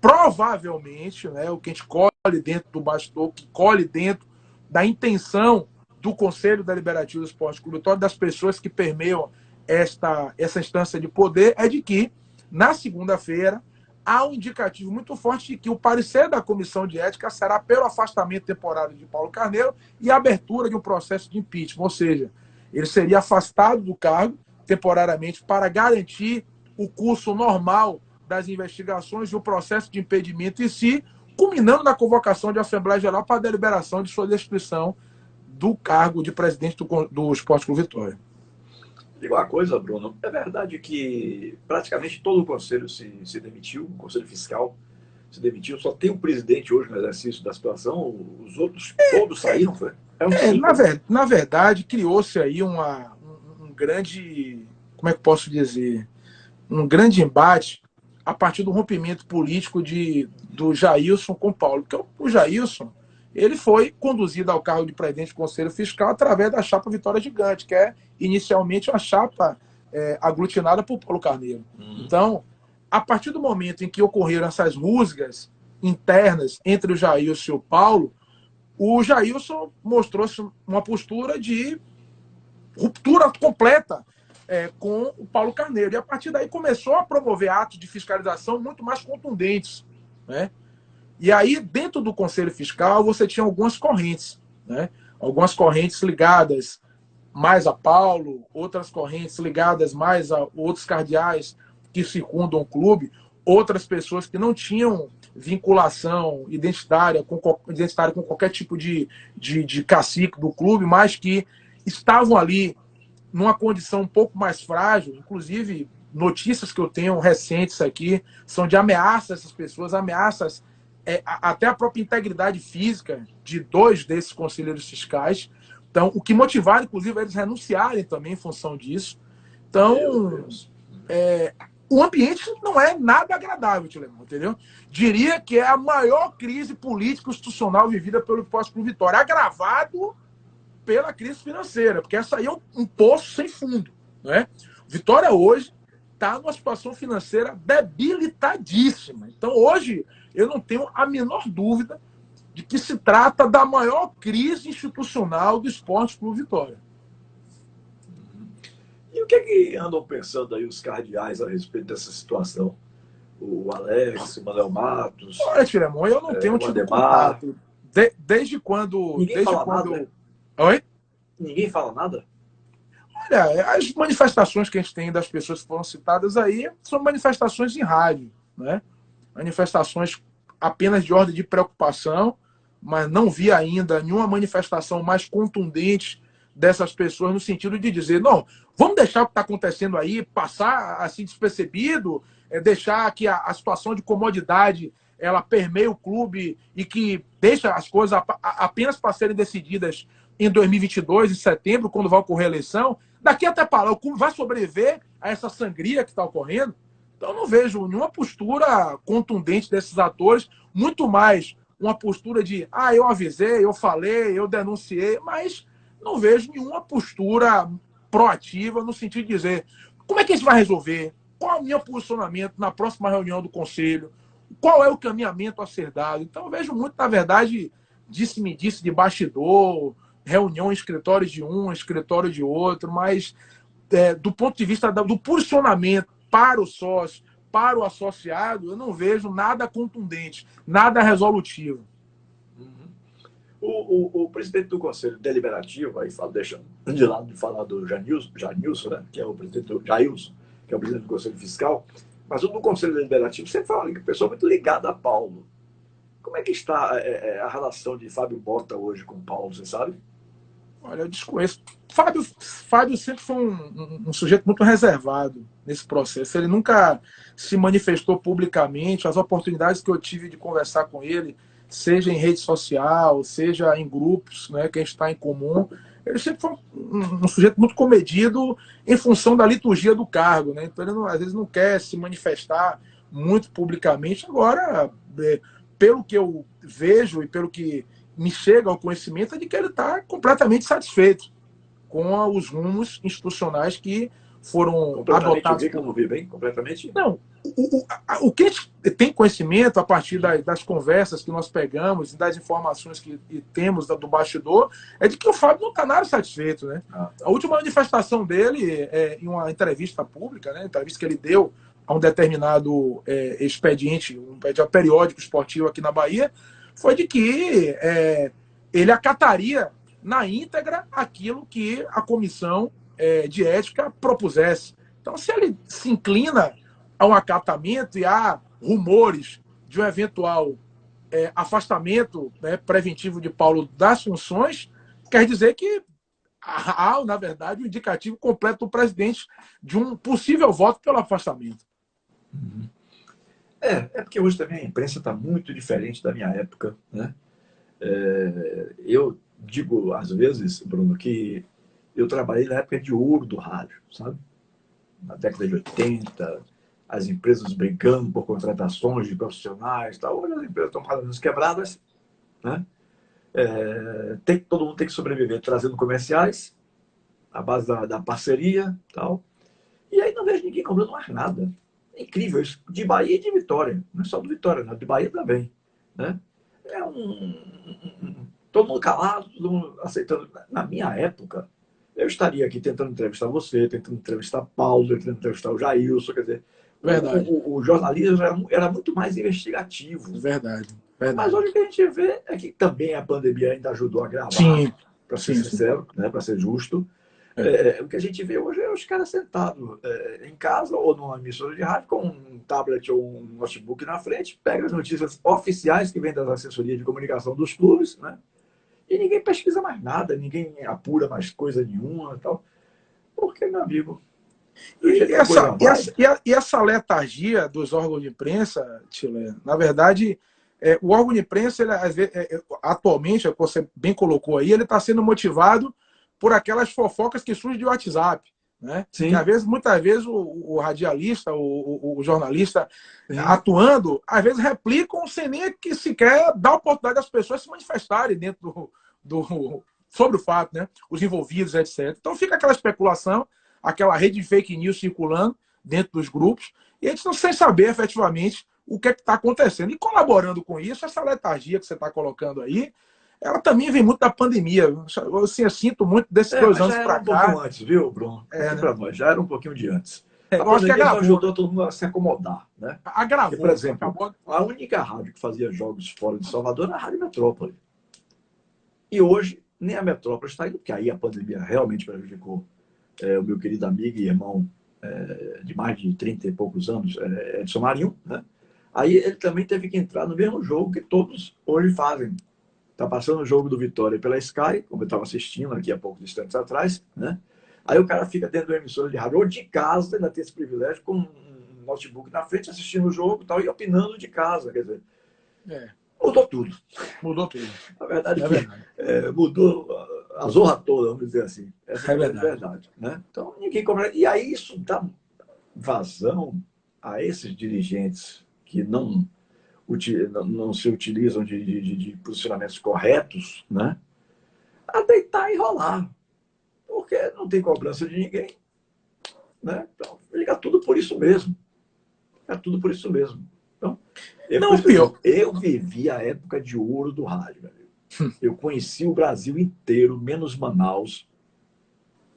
Speaker 2: provavelmente, né, o que a gente colhe dentro do bastidor, que colhe dentro da intenção do Conselho Deliberativo do Esporte Clube Vitória, das pessoas que permeiam essa instância de poder, é de que, na segunda-feira, há um indicativo muito forte de que o parecer da Comissão de Ética será pelo afastamento temporário de Paulo Carneiro e a abertura de um processo de impeachment, ou seja, ele seria afastado do cargo temporariamente para garantir o curso normal das investigações e o processo de impedimento em si, culminando na convocação de Assembleia Geral para a deliberação de sua destituição do cargo de presidente do Esporte Clube Vitória.
Speaker 1: Diga uma coisa, Bruno, é verdade que praticamente todo o conselho se demitiu, o conselho fiscal, se demitiu. Só tem um presidente hoje no exercício da situação, os outros todos saíram. Foi?
Speaker 2: Na verdade, criou-se aí um grande, como é que posso dizer, um grande embate a partir do rompimento político do Jailson com o Paulo. Porque o Jailson, ele foi conduzido ao cargo de presidente do Conselho Fiscal através da chapa Vitória Gigante, que é inicialmente uma chapa aglutinada por Paulo Carneiro. Então, a partir do momento em que ocorreram essas rusgas internas entre o Jailson e o Jailson mostrou-se uma postura de ruptura completa com o Paulo Carneiro. E a partir daí começou a promover atos de fiscalização muito mais contundentes, né? E aí, dentro do Conselho Fiscal, você tinha algumas correntes, né? Algumas correntes ligadas mais a Paulo, outras correntes ligadas mais a outros cardeais que circundam o clube, outras pessoas que não tinham vinculação identitária com qualquer tipo de cacique do clube, mas que estavam ali numa condição um pouco mais frágil. Inclusive, notícias que eu tenho recentes aqui são de ameaças a essas pessoas, ameaças até a própria integridade física de 2 desses conselheiros fiscais. Então, o que motivaram, inclusive, eles renunciarem também em função disso. Então, o ambiente não é nada agradável, Tilemão, entendeu? Diria que é a maior crise político-institucional vivida pelo Esporte Clube Vitória, agravado pela crise financeira, porque essa aí é um poço sem fundo, né? Vitória hoje está numa situação financeira debilitadíssima. Então, hoje, eu não tenho a menor dúvida de que se trata da maior crise institucional do Esporte Clube Vitória.
Speaker 1: E o que é que andam pensando aí os cardeais a respeito dessa situação? O Alex, o Manuel Matos...
Speaker 2: Olha, Tilemão, eu não tenho tido contato. Desde quando...
Speaker 1: Ninguém fala nada, né?
Speaker 2: Oi?
Speaker 1: Ninguém fala nada?
Speaker 2: Olha, as manifestações que a gente tem das pessoas que foram citadas aí são manifestações em rádio, né? Manifestações apenas de ordem de preocupação, mas não vi ainda nenhuma manifestação mais contundente dessas pessoas no sentido de dizer, não, vamos deixar o que está acontecendo aí passar assim despercebido, deixar que a situação de comodidade ela permeie o clube e que deixa as coisas apenas para serem decididas em 2022, em setembro, quando vai ocorrer a eleição. Daqui até para lá, o clube vai sobreviver a essa sangria que está ocorrendo. Então, eu não vejo nenhuma postura contundente desses atores, muito mais uma postura de, eu avisei, eu falei, eu denunciei, mas não vejo nenhuma postura proativa no sentido de dizer como é que a gente vai resolver, qual é o meu posicionamento na próxima reunião do Conselho, qual é o caminhamento a ser dado. Então, eu vejo muito, na verdade, disse-me-disse de bastidor, reunião em escritório de um, escritório de outro, mas do ponto de vista do posicionamento para o sócio, para o associado, eu não vejo nada contundente, nada resolutivo.
Speaker 1: O presidente do Conselho Deliberativo, aí deixando de lado de falar do Janilson, né, que é o presidente do Jailson, que é o presidente do Conselho Fiscal, mas o do Conselho Deliberativo, você fala que é pessoa muito ligada a Paulo. Como é que está a relação de Fábio Bota hoje com Paulo, você sabe?
Speaker 2: Olha, eu desconheço. Fábio sempre foi um sujeito muito reservado nesse processo. Ele nunca se manifestou publicamente. As oportunidades que eu tive de conversar com ele, seja em rede social, seja em grupos, né, que a gente está em comum, ele sempre foi um sujeito muito comedido em função da liturgia do cargo, né? Então, ele às vezes não quer se manifestar muito publicamente. Agora, pelo que eu vejo e pelo que me chega ao conhecimento, é de que ele está completamente satisfeito com os rumos institucionais que foram adotados.
Speaker 1: Que eu não vi bem, completamente?
Speaker 2: Não. O que a gente tem conhecimento a partir das conversas que nós pegamos e das informações que temos do bastidor é de que o Fábio não está nada satisfeito, né? A última manifestação dele em uma entrevista pública, né, entrevista que ele deu a um determinado expediente, um periódico esportivo aqui na Bahia, foi de que ele acataria na íntegra aquilo que a comissão de ética propusesse. Então, se ele se inclina a um acatamento e há rumores de um eventual afastamento, né, preventivo de Paulo das funções, quer dizer que há, na verdade, um indicativo completo do presidente de um possível voto pelo afastamento.
Speaker 1: É porque hoje também a imprensa está muito diferente da minha época, né? Eu digo, às vezes, Bruno, que eu trabalhei na época de ouro do rádio, sabe? Na década de 80, as empresas brigando por contratações de profissionais, tal. Hoje as empresas estão fazendo quebradas, né? Todo mundo tem que sobreviver trazendo comerciais, à base da parceria, tal. E aí não vejo ninguém cobrando mais nada. É incrível isso. De Bahia e de Vitória. Não é só do Vitória, não. De Bahia também. Né? É todo mundo calado, todo mundo aceitando. Na minha época, eu estaria aqui tentando entrevistar você, tentando entrevistar Paulo, tentando entrevistar o Jailson. Quer dizer,
Speaker 2: Verdade,
Speaker 1: o jornalismo era muito mais investigativo.
Speaker 2: verdade,
Speaker 1: Mas
Speaker 2: verdade.
Speaker 1: hoje o que a gente vê é que também a pandemia ainda ajudou a gravar,
Speaker 2: Sim,
Speaker 1: para ser
Speaker 2: sim, sim.
Speaker 1: sincero, né, para ser justo.
Speaker 2: É,
Speaker 1: O que a gente vê hoje é os caras sentados em casa ou numa emissora de rádio com um tablet ou um notebook na frente, pega as notícias oficiais que vêm das assessorias de comunicação dos clubes, né? E ninguém pesquisa mais nada, ninguém apura mais coisa nenhuma, tal. Porque, meu amigo, do
Speaker 2: E
Speaker 1: jeito que a coisa
Speaker 2: essa, e,
Speaker 1: vai,
Speaker 2: essa, e essa letargia dos órgãos de imprensa, Tile, na verdade, o órgão de imprensa, ele, às vezes, atualmente, como você bem colocou aí, ele está sendo motivado por aquelas fofocas que surgem de WhatsApp. Né? Que às
Speaker 1: sim,
Speaker 2: vezes, muitas vezes, o radialista, o jornalista
Speaker 1: sim,
Speaker 2: atuando, às vezes replicam sem nem que sequer dar oportunidade às pessoas se manifestarem dentro sobre o fato, né? Os envolvidos, etc. Então fica aquela especulação, aquela rede de fake news circulando dentro dos grupos, e a gente não sem saber efetivamente o que é está acontecendo. E colaborando com isso, essa letargia que você está colocando aí, ela também vem muito da pandemia. Eu sinto muito desses dois
Speaker 1: mas já
Speaker 2: anos
Speaker 1: era
Speaker 2: para
Speaker 1: um pouquinho
Speaker 2: cá.
Speaker 1: antes, viu, Bruno? Aqui
Speaker 2: Né?
Speaker 1: para nós, já era um pouquinho de antes. A
Speaker 2: Eu acho que
Speaker 1: pandemia só
Speaker 2: agravou,
Speaker 1: ajudou
Speaker 2: né?
Speaker 1: todo mundo a se acomodar, né? Porque, por
Speaker 2: Agravou,
Speaker 1: exemplo,
Speaker 2: acabou.
Speaker 1: a única rádio que fazia jogos fora de Salvador era a Rádio Metrópole. E hoje, nem a Metrópole está indo, porque aí a pandemia realmente prejudicou o meu querido amigo e irmão de mais de 30 e poucos anos, Edson Marinho, né? Aí ele também teve que entrar no mesmo jogo que todos hoje fazem. Está passando o jogo do Vitória pela Sky, como eu estava assistindo aqui há poucos instantes atrás, né? Aí o cara fica dentro da emissora de rádio ou de casa, ainda tem esse privilégio, com um notebook na frente, assistindo o jogo e tal, e opinando de casa. Quer dizer,
Speaker 2: É,
Speaker 1: mudou tudo.
Speaker 2: mudou tudo.
Speaker 1: A verdade é
Speaker 2: É
Speaker 1: que
Speaker 2: verdade.
Speaker 1: mudou a zorra toda, vamos dizer assim. Essa é
Speaker 2: É
Speaker 1: a grande
Speaker 2: verdade.
Speaker 1: verdade. Né? Então, ninguém cobra. E aí isso dá vazão a esses dirigentes que não se utilizam de posicionamentos corretos, né? A deitar e rolar. Porque não tem cobrança de ninguém. Né? Então, fica tudo por isso mesmo. É tudo por isso mesmo. Então, por
Speaker 2: Não,
Speaker 1: isso que eu
Speaker 2: pior.
Speaker 1: digo, eu vivi a época de ouro do rádio, meu amigo. Eu conheci o Brasil inteiro, menos Manaus,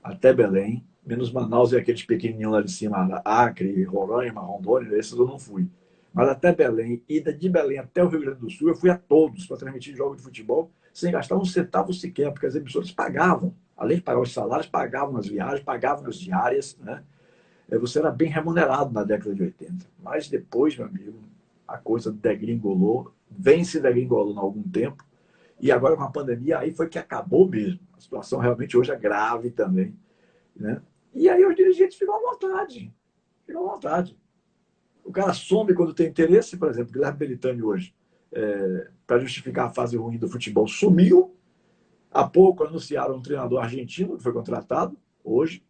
Speaker 1: até Belém. Menos Manaus e aqueles pequenininhos lá de cima, Acre, Roraima, Rondônia, esses eu não fui. Mas até Belém, e de Belém até o Rio Grande do Sul, eu fui a todos para transmitir jogos de futebol sem gastar um centavo sequer, porque as emissoras pagavam. Além de pagar os salários, pagavam as viagens, pagavam as diárias. Né? Você era bem remunerado na década de 80. Mas depois, meu amigo, a coisa degringolou, vem se degringolando há algum tempo, e agora com a pandemia, aí foi que acabou mesmo. A situação realmente hoje é grave também. Né? E aí os dirigentes ficam à vontade. Ficam à vontade. O cara some quando tem interesse, por exemplo, Guilherme Belitani hoje, para justificar a fase ruim do futebol, sumiu. Há pouco anunciaram um treinador argentino que foi contratado hoje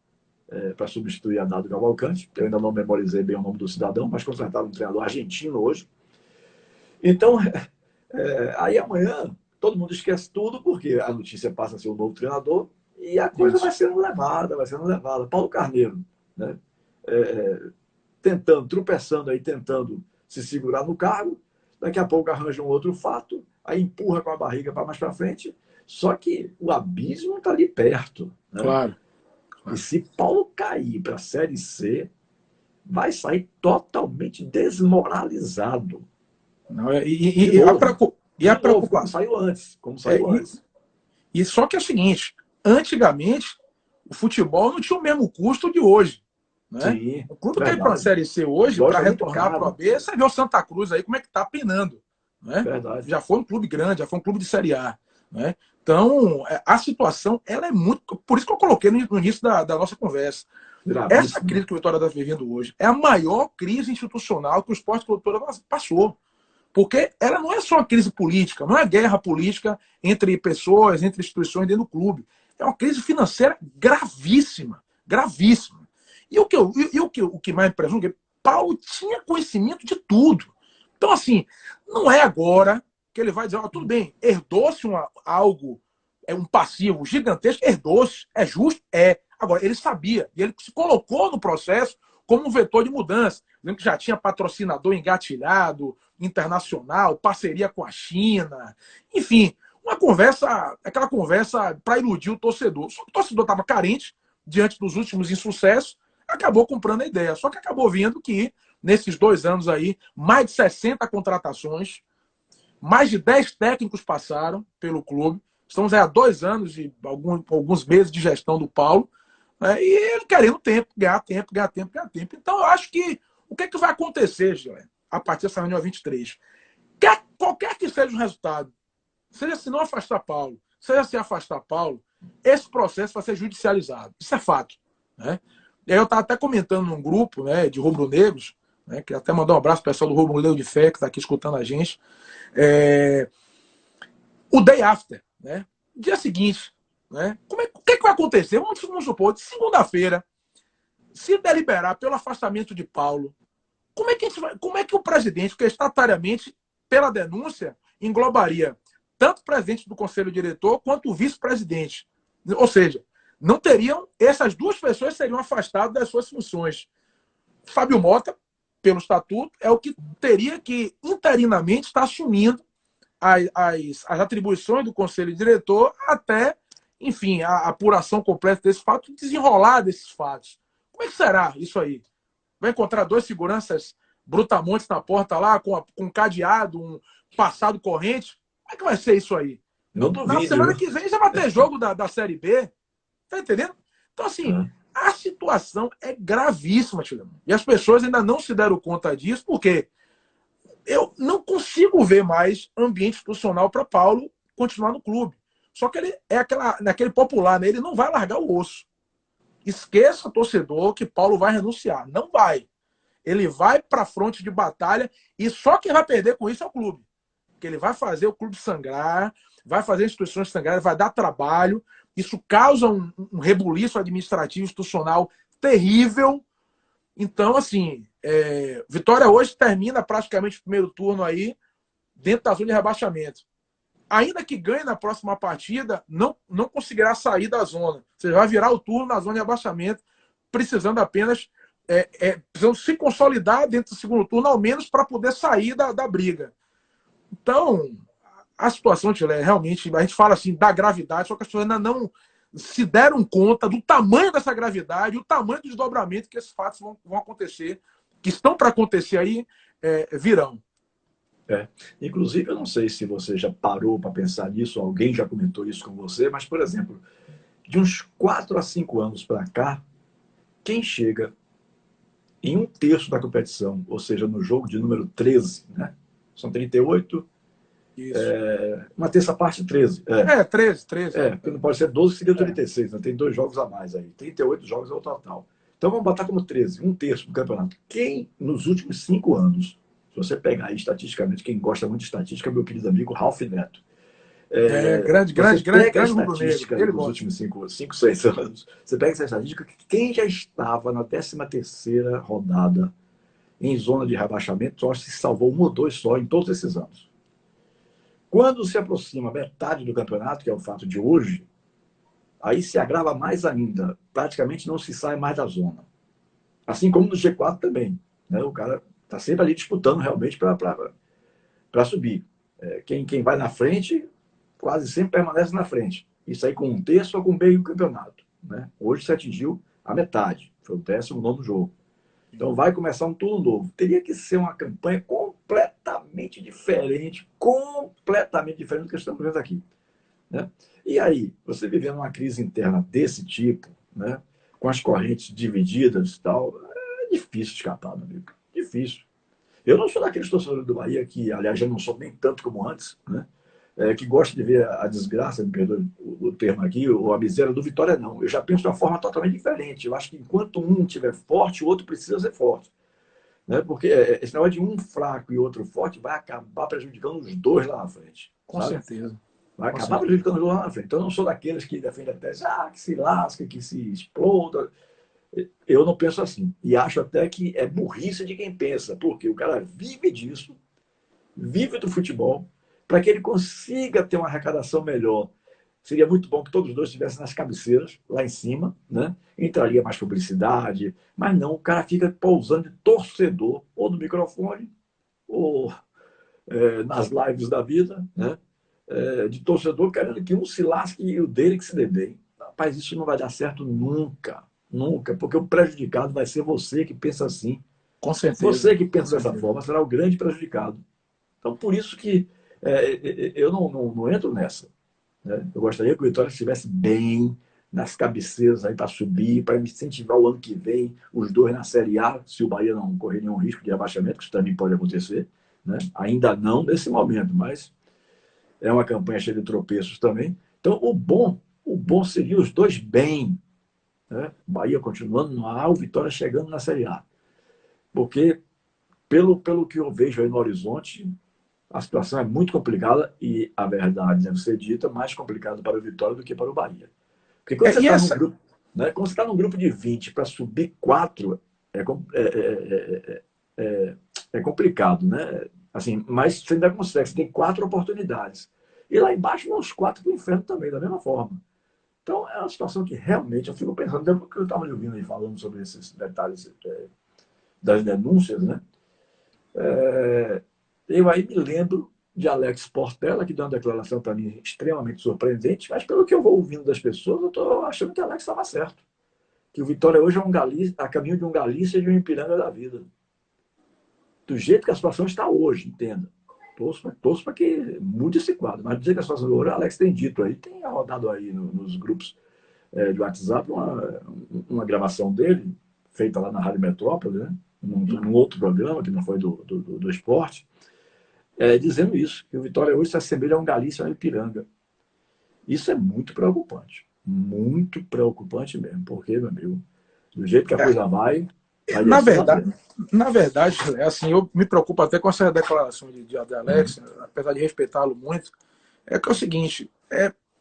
Speaker 1: para substituir a Dado Cavalcante. Eu ainda não memorizei bem o nome do cidadão, mas contrataram um treinador argentino hoje. Então, aí amanhã todo mundo esquece tudo, porque a notícia passa a ser o novo treinador e a coisa
Speaker 2: Isso.
Speaker 1: vai sendo levada, vai sendo levada. Paulo Carneiro, né? Tropeçando aí, tentando se segurar no cargo, daqui a pouco arranja um outro fato, aí empurra com a barriga para mais para frente, só que o abismo está ali perto. Né?
Speaker 2: Claro,
Speaker 1: E
Speaker 2: claro.
Speaker 1: se Paulo cair para a Série C, vai sair totalmente desmoralizado.
Speaker 2: Não,
Speaker 1: De novo.
Speaker 2: e a
Speaker 1: De novo, como
Speaker 2: preocupação.
Speaker 1: saiu antes. Como
Speaker 2: É,
Speaker 1: saiu antes.
Speaker 2: e só que é o seguinte, antigamente, o futebol não tinha o mesmo custo de hoje. Né?
Speaker 1: Sim,
Speaker 2: O clube que ir para a
Speaker 1: verdade.
Speaker 2: Série C
Speaker 1: O
Speaker 2: hoje,
Speaker 1: futebol
Speaker 2: para
Speaker 1: é muito
Speaker 2: retornar para o
Speaker 1: caro.
Speaker 2: AB, você vê o Santa Cruz aí como é que está penando. Né?
Speaker 1: Verdade.
Speaker 2: Já foi um clube grande, já foi um clube de Série A. Né? Então, a situação ela é muito. Por isso que eu coloquei no início da nossa conversa. Essa
Speaker 1: Gravíssimo.
Speaker 2: crise que o Vitória está vivendo hoje é a maior crise institucional que o Esporte Clube Vitória passou. Porque ela não é só uma crise política, não é guerra política entre pessoas, entre instituições dentro do clube. É uma crise financeira gravíssima, gravíssima. E o que mais me presume é que Paulo tinha conhecimento de tudo. Então, assim, não é agora que ele vai dizer, tudo bem, herdou-se algo, um passivo gigantesco, herdou-se, é justo? É. Agora, ele sabia, e ele se colocou no processo como um vetor de mudança. Lembra que já tinha patrocinador engatilhado, internacional, parceria com a China, enfim, aquela conversa para iludir o torcedor. Só que o torcedor estava carente diante dos últimos insucessos, acabou comprando a ideia. Só que acabou vendo que, nesses 2 anos aí, mais de 60 contratações, mais de 10 técnicos passaram pelo clube. Estamos aí há 2 anos e alguns meses de gestão do Paulo, né? E ele querendo tempo, ganhar tempo, ganhar tempo, ganhar tempo. Então, eu acho que o que é que vai acontecer, Gilé, a partir dessa reunião 23? Qualquer que seja o resultado, seja se não afastar Paulo, seja se afastar Paulo, esse processo vai ser judicializado. Isso é fato, né? E aí eu estava até comentando num grupo, né, de rubro-negros, né, que até mandou um abraço para o pessoal do Rubro Negro de Fé, que está aqui escutando a gente. O day after, né? Dia seguinte, né? O que vai acontecer? Vamos supor, de segunda-feira, se deliberar pelo afastamento de Paulo, como é que o presidente, porque estatutariamente, pela denúncia, englobaria tanto o presidente do conselho diretor quanto o vice-presidente. Ou seja, não teriam, essas 2 pessoas seriam afastadas das suas funções. Fábio Mota, pelo estatuto, é o que teria que interinamente estar assumindo as atribuições do conselho diretor até, enfim, a apuração completa desse fato, desenrolar desses fatos. Como é que será isso aí? Vai encontrar 2 seguranças brutamontes na porta lá, com um cadeado, um passado corrente? Como é que vai ser isso aí?
Speaker 1: Não duvido.
Speaker 2: Na semana que vem já vai ter jogo da Série B. Tá entendendo? Então, assim, a situação é gravíssima, Tilemão. E as pessoas ainda não se deram conta disso, porque eu não consigo ver mais ambiente institucional para Paulo continuar no clube. Só que ele é naquele popular, né? Ele não vai largar o osso. Esqueça, torcedor, que Paulo vai renunciar. Não vai. Ele vai para a fronte de batalha e só quem vai perder com isso é o clube. Porque ele vai fazer o clube sangrar, vai fazer instituições sangrarem, vai dar trabalho. Isso causa um rebuliço administrativo institucional terrível. Então, assim, Vitória hoje termina praticamente o primeiro turno aí dentro da zona de rebaixamento. Ainda que ganhe na próxima partida, não conseguirá sair da zona. Você vai virar o turno na zona de rebaixamento, precisando apenas precisando se consolidar dentro do segundo turno, ao menos para poder sair da briga. Então, a situação, Tilé, realmente, a gente fala assim da gravidade, só que as pessoas ainda não se deram conta do tamanho dessa gravidade, o tamanho do desdobramento que esses fatos vão acontecer, que estão para acontecer aí, virão.
Speaker 1: Inclusive, eu não sei se você já parou para pensar nisso, alguém já comentou isso com você, mas, por exemplo, de uns 4 a 5 anos para cá, quem chega em 1/3 da competição, ou seja, no jogo de número 13, né? São 38, uma terça parte 13.
Speaker 2: 13.
Speaker 1: Porque não pode ser 12, seria 36, né? Tem 2 jogos a mais aí. 38 jogos é o total. Então vamos botar como 13, 1/3 do campeonato. Quem, nos últimos 5 anos, se você pegar aí estatisticamente, quem gosta muito de estatística é meu querido amigo Ralph Neto.
Speaker 2: Grande
Speaker 1: estatística aí dos últimos 5, 6 anos. Você pega essa estatística, quem já estava na 13ª rodada em zona de rebaixamento, só se salvou 1 ou 2 só em todos esses anos. Quando se aproxima metade do campeonato, que é o fato de hoje, aí se agrava mais ainda. Praticamente não se sai mais da zona. Assim como no G4 também, né? O cara está sempre ali disputando realmente para subir. Quem vai na frente quase sempre permanece na frente. Isso aí com 1/3 ou com meio do campeonato, né? Hoje se atingiu a metade. Foi o 19º jogo. Então vai começar um turno novo. Teria que ser uma campanha completamente diferente do que estamos vendo aqui, né? E aí, você vivendo uma crise interna desse tipo, né, com as correntes divididas e tal, é difícil escapar, meu amigo. Difícil. Eu não sou daqueles torcedores do Bahia que, aliás, já não sou nem tanto como antes, né? que gosta de ver a desgraça, me perdoe o termo aqui, ou a miséria do Vitória, não. Eu já penso de uma forma totalmente diferente. Eu acho que enquanto um estiver forte, o outro precisa ser forte. Né? Porque esse negócio de um fraco e outro forte vai acabar prejudicando os dois lá na frente.
Speaker 2: Com
Speaker 1: Sabe?
Speaker 2: certeza.
Speaker 1: Vai
Speaker 2: Com
Speaker 1: acabar
Speaker 2: certeza.
Speaker 1: prejudicando os dois lá na frente. Então, eu não sou daqueles que defendem a tese, que se lasca, que se exploda. Eu não penso assim. E acho até que é burrice de quem pensa, porque o cara vive disso, vive do futebol, para que ele consiga ter uma arrecadação melhor. Seria muito bom que todos os dois estivessem nas cabeceiras, lá em cima, né? Entraria mais publicidade, mas não, o cara fica pousando de torcedor, ou no microfone, ou nas lives da vida, né? De torcedor querendo que um se lasque e o dele que se dê bem. Rapaz, isso não vai dar certo nunca, nunca, porque o prejudicado vai ser você que pensa assim.
Speaker 2: Com certeza.
Speaker 1: Você que
Speaker 2: Com
Speaker 1: pensa dessa
Speaker 2: certeza.
Speaker 1: forma será o grande prejudicado. Então, por isso que eu não entro nessa. Né? Eu gostaria que o Vitória estivesse bem nas cabeceiras aí para subir, para me incentivar o ano que vem, os dois na Série A, se o Bahia não correr nenhum risco de abaixamento, que isso também pode acontecer. Né? Ainda não nesse momento, mas é uma campanha cheia de tropeços também. Então, o bom seria os dois bem. Né? Bahia continuando no A, o Vitória chegando na Série A. Porque, pelo que eu vejo aí no horizonte, a situação é muito complicada e a verdade deve ser dita, mais complicada para o Vitória do que para o Bahia. Porque quando você
Speaker 2: E
Speaker 1: está num
Speaker 2: essa,
Speaker 1: grupo, né, quando você está num grupo de 20 para subir 4, é complicado, né? Assim, mas você ainda consegue, você tem 4 oportunidades. E lá embaixo vão os 4 para o inferno também, da mesma forma. Então é uma situação que realmente eu fico pensando, depois que eu estava ouvindo aí falando sobre esses detalhes das denúncias, né? Eu aí me lembro de Alex Portela, que deu uma declaração para mim extremamente surpreendente, mas pelo que eu vou ouvindo das pessoas, eu estou achando que Alex estava certo. Que o Vitória hoje é um Galícia, a caminho de um Galícia e de um Ipiranga da vida. Do jeito que a situação está hoje, entenda. Torço para que mude esse quadro, mas do jeito que a situação hoje, o Alex tem dito aí, tem rodado aí nos grupos de WhatsApp uma gravação dele, feita lá na Rádio Metrópole, né? Num outro programa, que não foi do esporte, dizendo isso, que o Vitória hoje se assemelha a um Galícia e a um Ipiranga. Isso é muito preocupante mesmo, porque, meu amigo, do jeito que a coisa vai
Speaker 2: na
Speaker 1: descer lá
Speaker 2: verdade,
Speaker 1: dentro.
Speaker 2: na verdade, é assim, eu me preocupo até com essa declaração de Alex, apesar de respeitá-lo muito, é que é o seguinte,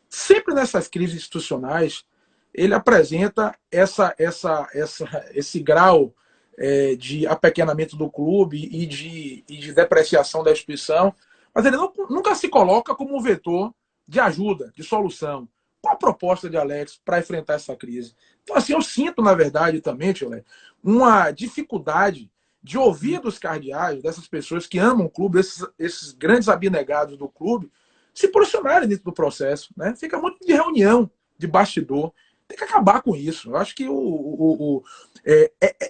Speaker 2: sempre nessas crises institucionais, ele apresenta esse grau de apequenamento do clube e de depreciação da instituição, mas ele nunca se coloca como um vetor de ajuda, de solução. Qual a proposta de Alex para enfrentar essa crise? Então, assim, eu sinto, na verdade, também, Tio Lé, uma dificuldade de ouvir dos cardeais, dessas pessoas que amam o clube, esses grandes abnegados do clube, se posicionarem dentro do processo. Né? Fica muito de reunião, de bastidor. Tem que acabar com isso. Eu acho que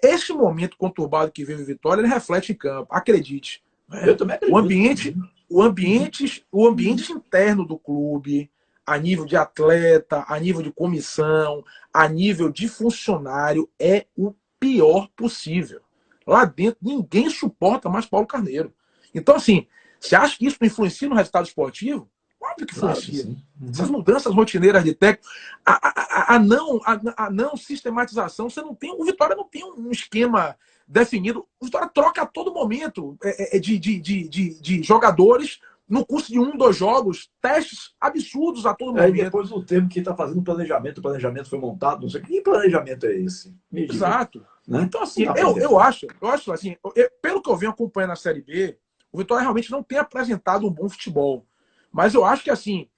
Speaker 2: este momento conturbado que vive Vitória, ele reflete em campo. Acredite.
Speaker 1: Eu
Speaker 2: Né?
Speaker 1: também
Speaker 2: O
Speaker 1: acredito.
Speaker 2: ambiente, o ambiente, o ambiente interno do clube, a nível de atleta, a nível de comissão, a nível de funcionário, é o pior possível. Lá dentro, ninguém suporta mais Paulo Carneiro. Então, assim, você acha que isso não influencia no resultado esportivo? Óbvio que
Speaker 1: Claro que
Speaker 2: influencia.
Speaker 1: sim.
Speaker 2: Essas mudanças rotineiras de técnico, a não sistematização, você não tem. O Vitória não tem um esquema definido. O Vitória troca a todo momento de jogadores no curso de 2 jogos, testes absurdos a todo
Speaker 1: E
Speaker 2: momento.
Speaker 1: depois o termo que está fazendo o planejamento foi montado, não sei que planejamento é esse? Me diga.
Speaker 2: Exato.
Speaker 1: Né?
Speaker 2: Então,
Speaker 1: Não
Speaker 2: assim,
Speaker 1: dá para
Speaker 2: eu
Speaker 1: entender.
Speaker 2: acho assim, pelo que eu venho acompanhando a Série B, o Vitória realmente não tem apresentado um bom futebol. Mas eu acho que, assim,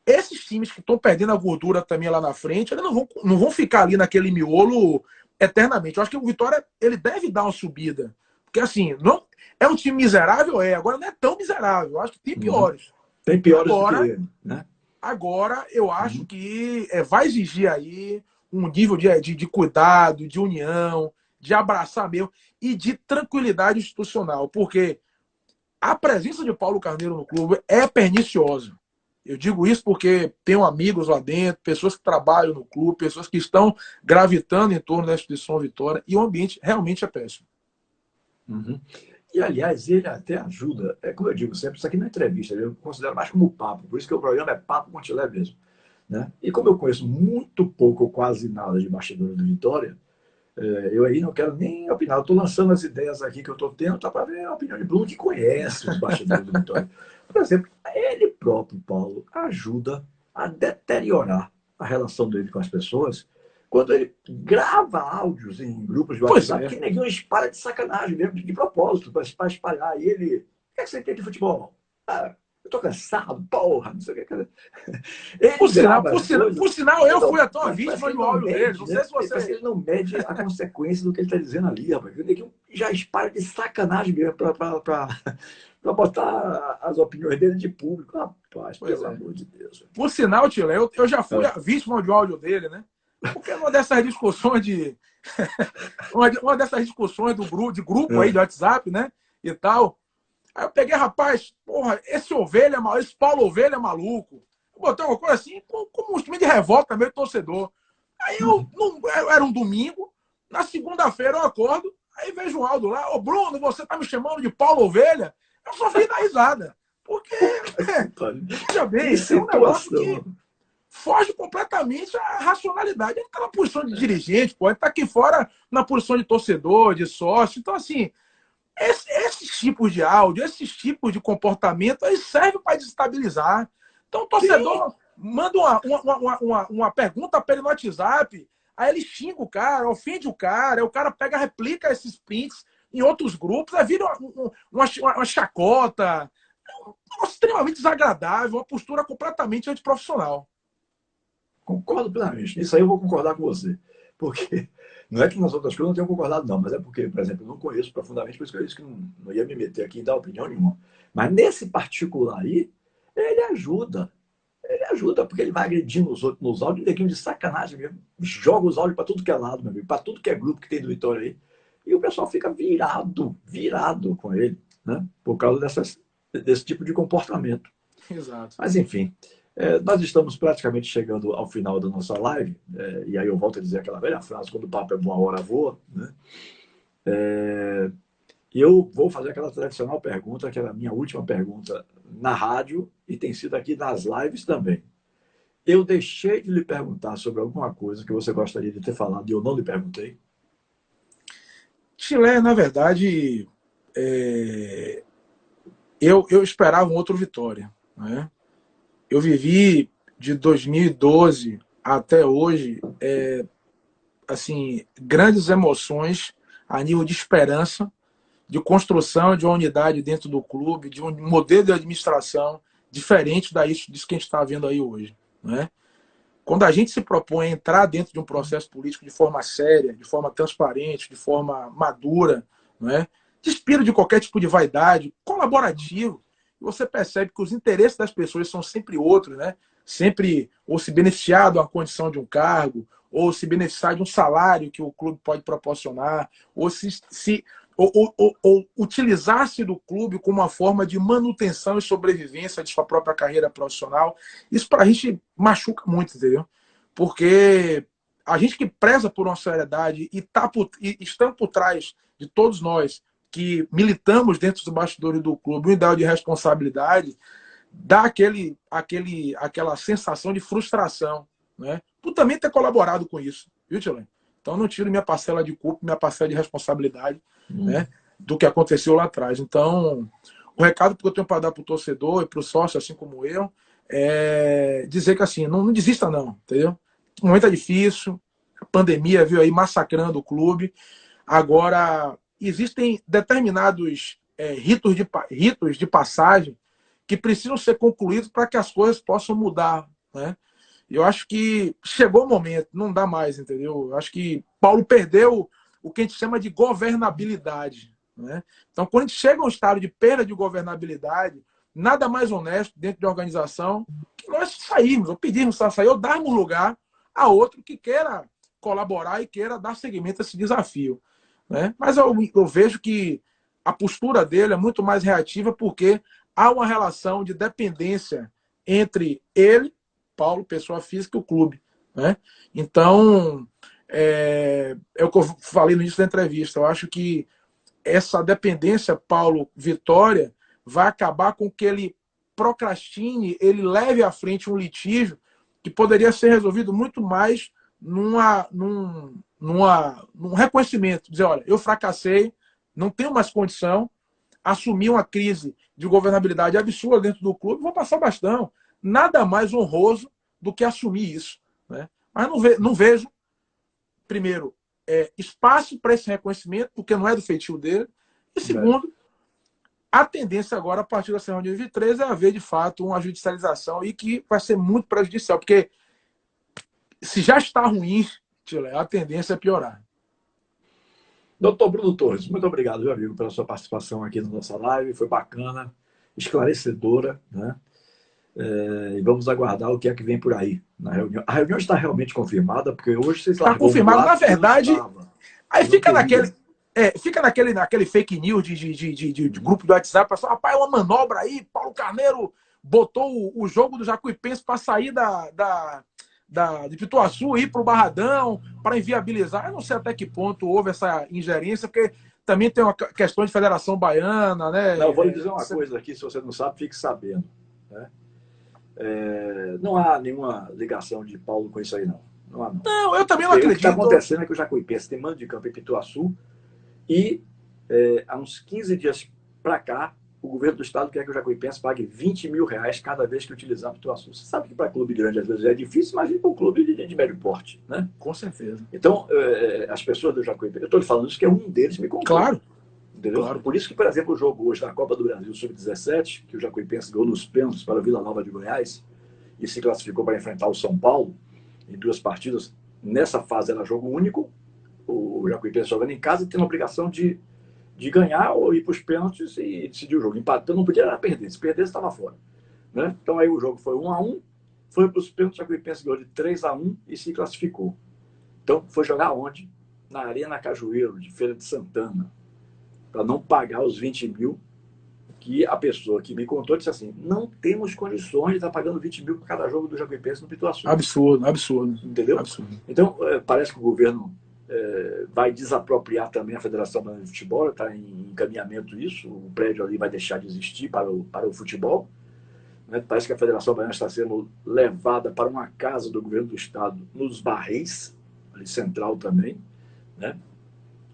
Speaker 2: esses times que estão perdendo a gordura também lá na frente, eles não vão ficar ali naquele miolo eternamente. Eu acho que o Vitória ele deve dar uma subida. Porque, assim, não é um time miserável, agora não é tão miserável. Eu acho que tem piores.
Speaker 1: Tem piores do que
Speaker 2: Agora,
Speaker 1: ele. Né?
Speaker 2: agora eu acho que vai exigir aí um nível de cuidado, de união, de abraçar mesmo e de tranquilidade institucional. Porque a presença de Paulo Carneiro no clube é perniciosa. Eu digo isso porque tenho amigos lá dentro, pessoas que trabalham no clube, pessoas que estão gravitando em torno da instituição Vitória, e o ambiente realmente é péssimo.
Speaker 1: Uhum. E, aliás, ele até ajuda, como eu digo sempre, isso aqui não é entrevista, eu considero mais como papo, por isso que o programa é Papo com Tilé mesmo. Né? E como eu conheço muito pouco ou quase nada de bastidores do Vitória, eu aí não quero nem opinar. Eu estou lançando as ideias aqui que eu estou tendo, tá para ver a opinião de Bruno, que conhece os bastidores do Vitória. Por exemplo, ele próprio, Paulo, ajuda a deteriorar a relação dele com as pessoas quando ele grava áudios em grupos de
Speaker 2: Pois
Speaker 1: WhatsApp
Speaker 2: é.
Speaker 1: que ninguém espalha de sacanagem mesmo, de propósito, para espalhar. E ele, o que é que você entende de futebol? Ah, eu tô cansado, porra, não sei o que. Ele grava as coisas.
Speaker 2: Por sinal, eu fui até uma
Speaker 1: Mas parece que
Speaker 2: vítima
Speaker 1: ele
Speaker 2: do
Speaker 1: não
Speaker 2: áudio dele.
Speaker 1: mede,
Speaker 2: Não
Speaker 1: né?
Speaker 2: sei se você.
Speaker 1: Parece que ele não mede a consequência do que ele está dizendo ali, rapaz. Ele já espalha de sacanagem mesmo para botar as opiniões dele de público. Rapaz,
Speaker 2: Pois
Speaker 1: pelo
Speaker 2: é.
Speaker 1: amor de Deus.
Speaker 2: Por sinal, Tila, eu já fui
Speaker 1: É.
Speaker 2: a vítima de um áudio dele, né? Porque numa dessas discussões de. uma dessas discussões de grupo aí de WhatsApp, né? E tal. Aí eu peguei, rapaz, porra, esse Paulo Ovelha é maluco. Eu botei uma coisa assim, como um time de revolta, meio torcedor. Aí era um domingo, na segunda-feira eu acordo, aí vejo um áudio lá, ô Bruno, você tá me chamando de Paulo Ovelha? Eu só vi da risada. Porque, veja bem,
Speaker 1: Que
Speaker 2: é um negócio que
Speaker 1: situação.
Speaker 2: foge completamente à racionalidade. Ele tá na posição de dirigente, pô, ele tá aqui fora na posição de torcedor, de sócio. Então, assim, esses tipos de áudio, esses tipos de comportamento, eles servem para desestabilizar. Então, o torcedor manda uma pergunta para ele no WhatsApp, aí ele xinga o cara, ofende o cara, aí o cara pega, replica esses prints em outros grupos, aí vira uma chacota. É um negócio extremamente desagradável, uma postura completamente antiprofissional.
Speaker 1: Concordo plenamente. Isso aí eu vou concordar com você. Porque não é que nas outras coisas eu não tenho concordado, não, mas é porque, por exemplo, eu não conheço profundamente, por isso que eu disse que não ia me meter aqui e dar opinião nenhuma. Mas nesse particular aí, ele ajuda. Ele ajuda, porque ele vai agredindo os outros nos áudios, neguinho de sacanagem mesmo. Joga os áudios para tudo que é lado, meu amigo, para tudo que é grupo que tem do Vitória aí. E o pessoal fica virado com ele, né? Por causa desse tipo de comportamento.
Speaker 2: Exato.
Speaker 1: Mas, enfim, nós estamos praticamente chegando ao final da nossa live, e aí eu volto a dizer aquela velha frase, quando o papo é bom, a hora voa, né? E eu vou fazer aquela tradicional pergunta, que era a minha última pergunta na rádio, e tem sido aqui nas lives também. Eu deixei de lhe perguntar sobre alguma coisa que você gostaria de ter falado e eu não lhe perguntei?
Speaker 2: Chile, na verdade, eu esperava um outro Vitória, né? Eu vivi de 2012 até hoje, assim, grandes emoções a nível de esperança, de construção de uma unidade dentro do clube, de um modelo de administração diferente disso que a gente está vendo aí hoje, né? Quando a gente se propõe a entrar dentro de um processo político de forma séria, de forma transparente, de forma madura, né? Despido de qualquer tipo de vaidade, colaborativo, você percebe que os interesses das pessoas são sempre outros, né? Sempre ou se beneficiar de uma condição de um cargo, ou se beneficiar de um salário que o clube pode proporcionar, ou ou utilizar-se do clube como uma forma de manutenção e sobrevivência de sua própria carreira profissional. Isso para a gente machuca muito, entendeu? Porque a gente que preza por uma seriedade e estamos por trás de todos nós que militamos dentro dos bastidores do clube, um ideal de responsabilidade, dá aquela sensação de frustração, né? Por também ter colaborado com isso, viu, Tilene? Então não tiro minha parcela de culpa, minha parcela de responsabilidade, né, do que aconteceu lá atrás. Então, o recado que eu tenho para dar para o torcedor e para o sócio, assim como eu, é dizer que assim, não desista não, entendeu? O momento é difícil, a pandemia veio aí massacrando o clube. Agora, existem determinados ritos de passagem que precisam ser concluídos para que as coisas possam mudar, né? Eu acho que chegou o momento, não dá mais, entendeu? Eu acho que Paulo perdeu o que a gente chama de governabilidade, né? Então, quando a gente chega a um estado de perda de governabilidade, nada mais honesto dentro de uma organização que nós sairmos, ou pedirmos para sair, ou darmos lugar a outro que queira colaborar e queira dar seguimento a esse desafio, né? Mas eu vejo que a postura dele é muito mais reativa porque há uma relação de dependência entre ele, Paulo, pessoa física, e o clube, né? Então, é o que eu falei no início da entrevista. Eu acho que essa dependência, Paulo, Vitória, vai acabar com que ele procrastine, ele leve à frente um litígio que poderia ser resolvido muito mais num reconhecimento. Dizer, olha, eu fracassei, não tenho mais condição, assumi uma crise de governabilidade absurda dentro do clube, vou passar bastão. Nada mais honroso do que assumir isso, né? Mas não vejo, primeiro, espaço para esse reconhecimento, porque não é do feitio dele, e segundo, a tendência agora, a partir dessa reunião de 2023, é haver, de fato, uma judicialização e que vai ser muito prejudicial, porque se já está ruim, a tendência é piorar.
Speaker 1: Doutor Bruno Torres, muito obrigado, meu amigo, pela sua participação aqui na nossa live. Foi bacana, esclarecedora, né? E vamos aguardar o que é que vem por aí na reunião. A reunião está realmente confirmada, porque hoje vocês
Speaker 2: está confirmado, na verdade. Aí fica naquele fake news de grupo do WhatsApp, pessoal, rapaz, uma manobra aí, Paulo Carneiro botou o jogo do Jacuipense para sair de Pituaçu, ir para o Barradão, para inviabilizar. Eu não sei até que ponto houve essa ingerência, porque também tem uma questão de Federação Baiana, né?
Speaker 1: Não, vou lhe dizer uma coisa aqui, se você não sabe, fique sabendo, né? Não há nenhuma ligação de Paulo com isso aí, não. Não há, não.
Speaker 2: Não, eu também não acredito.
Speaker 1: O que está acontecendo é que o Jacuipense tem mando de campo em Pituaçu e há uns 15 dias para cá, o governo do estado quer que o Jacuipense pague R$20 mil cada vez que utilizar Pituaçu. Você sabe que para clube grande às vezes é difícil, imagina para um clube de médio porte, né?
Speaker 2: Com certeza.
Speaker 1: Então, as pessoas do Jacuipense, eu estou lhe falando isso que é um deles me contou.
Speaker 2: Claro.
Speaker 1: Entendeu? Claro. Por isso que, por exemplo, o jogo hoje da Copa do Brasil Sub-17, que o Jacuipense ganhou nos pênaltis para o Vila Nova de Goiás e se classificou para enfrentar o São Paulo em 2 partidas. Nessa fase era jogo único, o Jacuipense jogando em casa e tendo a obrigação de ganhar ou ir para os pênaltis e decidir o jogo. Empatando, não podia perder. Se perdesse, estava fora. Né? Então aí o jogo foi 1-1, foi para os pênaltis, o Jacuipense ganhou de 3-1 e se classificou. Então foi jogar onde? Na Arena Cajueiro, de Feira de Santana, para não pagar os 20 mil que a pessoa que me contou disse assim, não temos condições de estar pagando 20 mil por cada jogo do Jacuipense no Pituaçu.
Speaker 2: Absurdo, absurdo.
Speaker 1: Entendeu?
Speaker 2: Absurdo.
Speaker 1: Então, parece que o governo vai desapropriar também a Federação Baiana de Futebol, está em encaminhamento isso, o prédio ali vai deixar de existir para o futebol. Né? Parece que a Federação Baiana está sendo levada para uma casa do governo do estado nos Barreis, ali central também, né?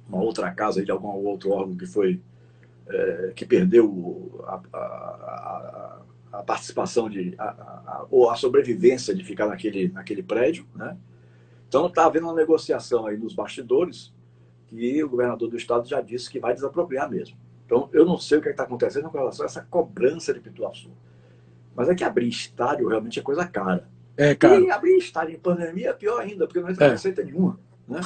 Speaker 1: Uma outra casa aí de algum outro órgão que foi que perdeu a participação ou a sobrevivência de ficar naquele prédio, né? Então está havendo uma negociação aí nos bastidores que o governador do estado já disse que vai desapropriar mesmo. Então eu não sei o que está acontecendo com relação a essa cobrança de Pituaçu, mas é que abrir estádio realmente é coisa cara.
Speaker 2: Cara.
Speaker 1: E abrir estádio em pandemia é pior ainda, porque não entra receita nenhuma, né?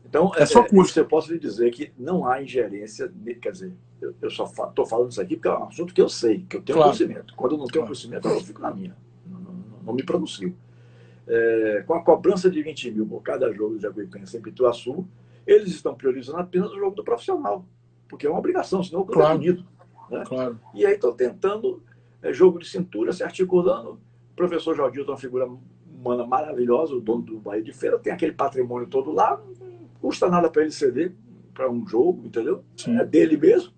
Speaker 1: Então,
Speaker 2: só custo.
Speaker 1: Eu posso lhe dizer que não há ingerência, quer dizer, eu só estou falando isso aqui porque é um assunto que eu sei, que eu tenho conhecimento. Quando eu não tenho conhecimento, eu fico na minha, não me pronuncio. Com a cobrança de 20 mil por cada jogo do Jacuipense em Pituaçu, eles estão priorizando apenas o jogo do profissional, porque é uma obrigação, senão o clube é punido. Né?
Speaker 2: Claro.
Speaker 1: E aí estão tentando jogo de cintura, se articulando. O professor Jordilton é uma figura humana maravilhosa, o dono do Bahia de Feira, tem aquele patrimônio todo lá, custa nada para ele ceder para um jogo, entendeu? Sim. É dele mesmo,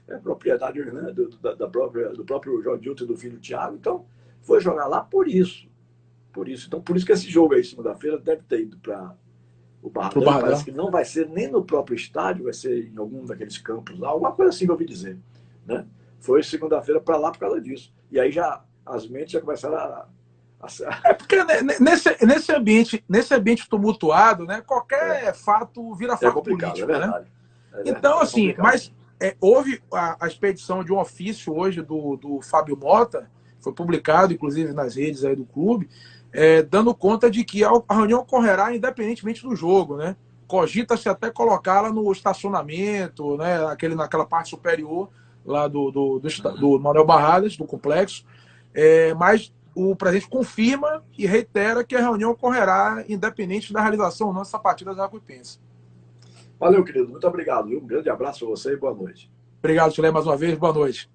Speaker 1: é propriedade, né, do próprio Jordilton e do filho Thiago. Então, foi jogar lá por isso. Então, por isso que esse jogo aí, segunda-feira, deve ter ido para o Barradão. Parece que não vai ser nem no próprio estádio, vai ser em algum daqueles campos lá, alguma coisa assim que eu ouvi dizer. Né? Foi segunda-feira para lá por causa disso. E aí as mentes já começaram a
Speaker 2: porque nesse ambiente tumultuado, né, qualquer fato vira fato político.
Speaker 1: É verdade.
Speaker 2: Né? Então, assim, mas houve a expedição de um ofício hoje do Fábio Mota, foi publicado, inclusive, nas redes aí do clube, dando conta de que a reunião ocorrerá independentemente do jogo. Né? Cogita-se até colocá-la no estacionamento, né, naquela parte superior lá do Manuel Barradas, do complexo, mas o presidente confirma e reitera que a reunião ocorrerá independente da realização ou não dessa partida da Jacuipense.
Speaker 1: Valeu, querido. Muito obrigado. Um grande abraço a você e boa noite.
Speaker 2: Obrigado, Chile, mais uma vez. Boa noite.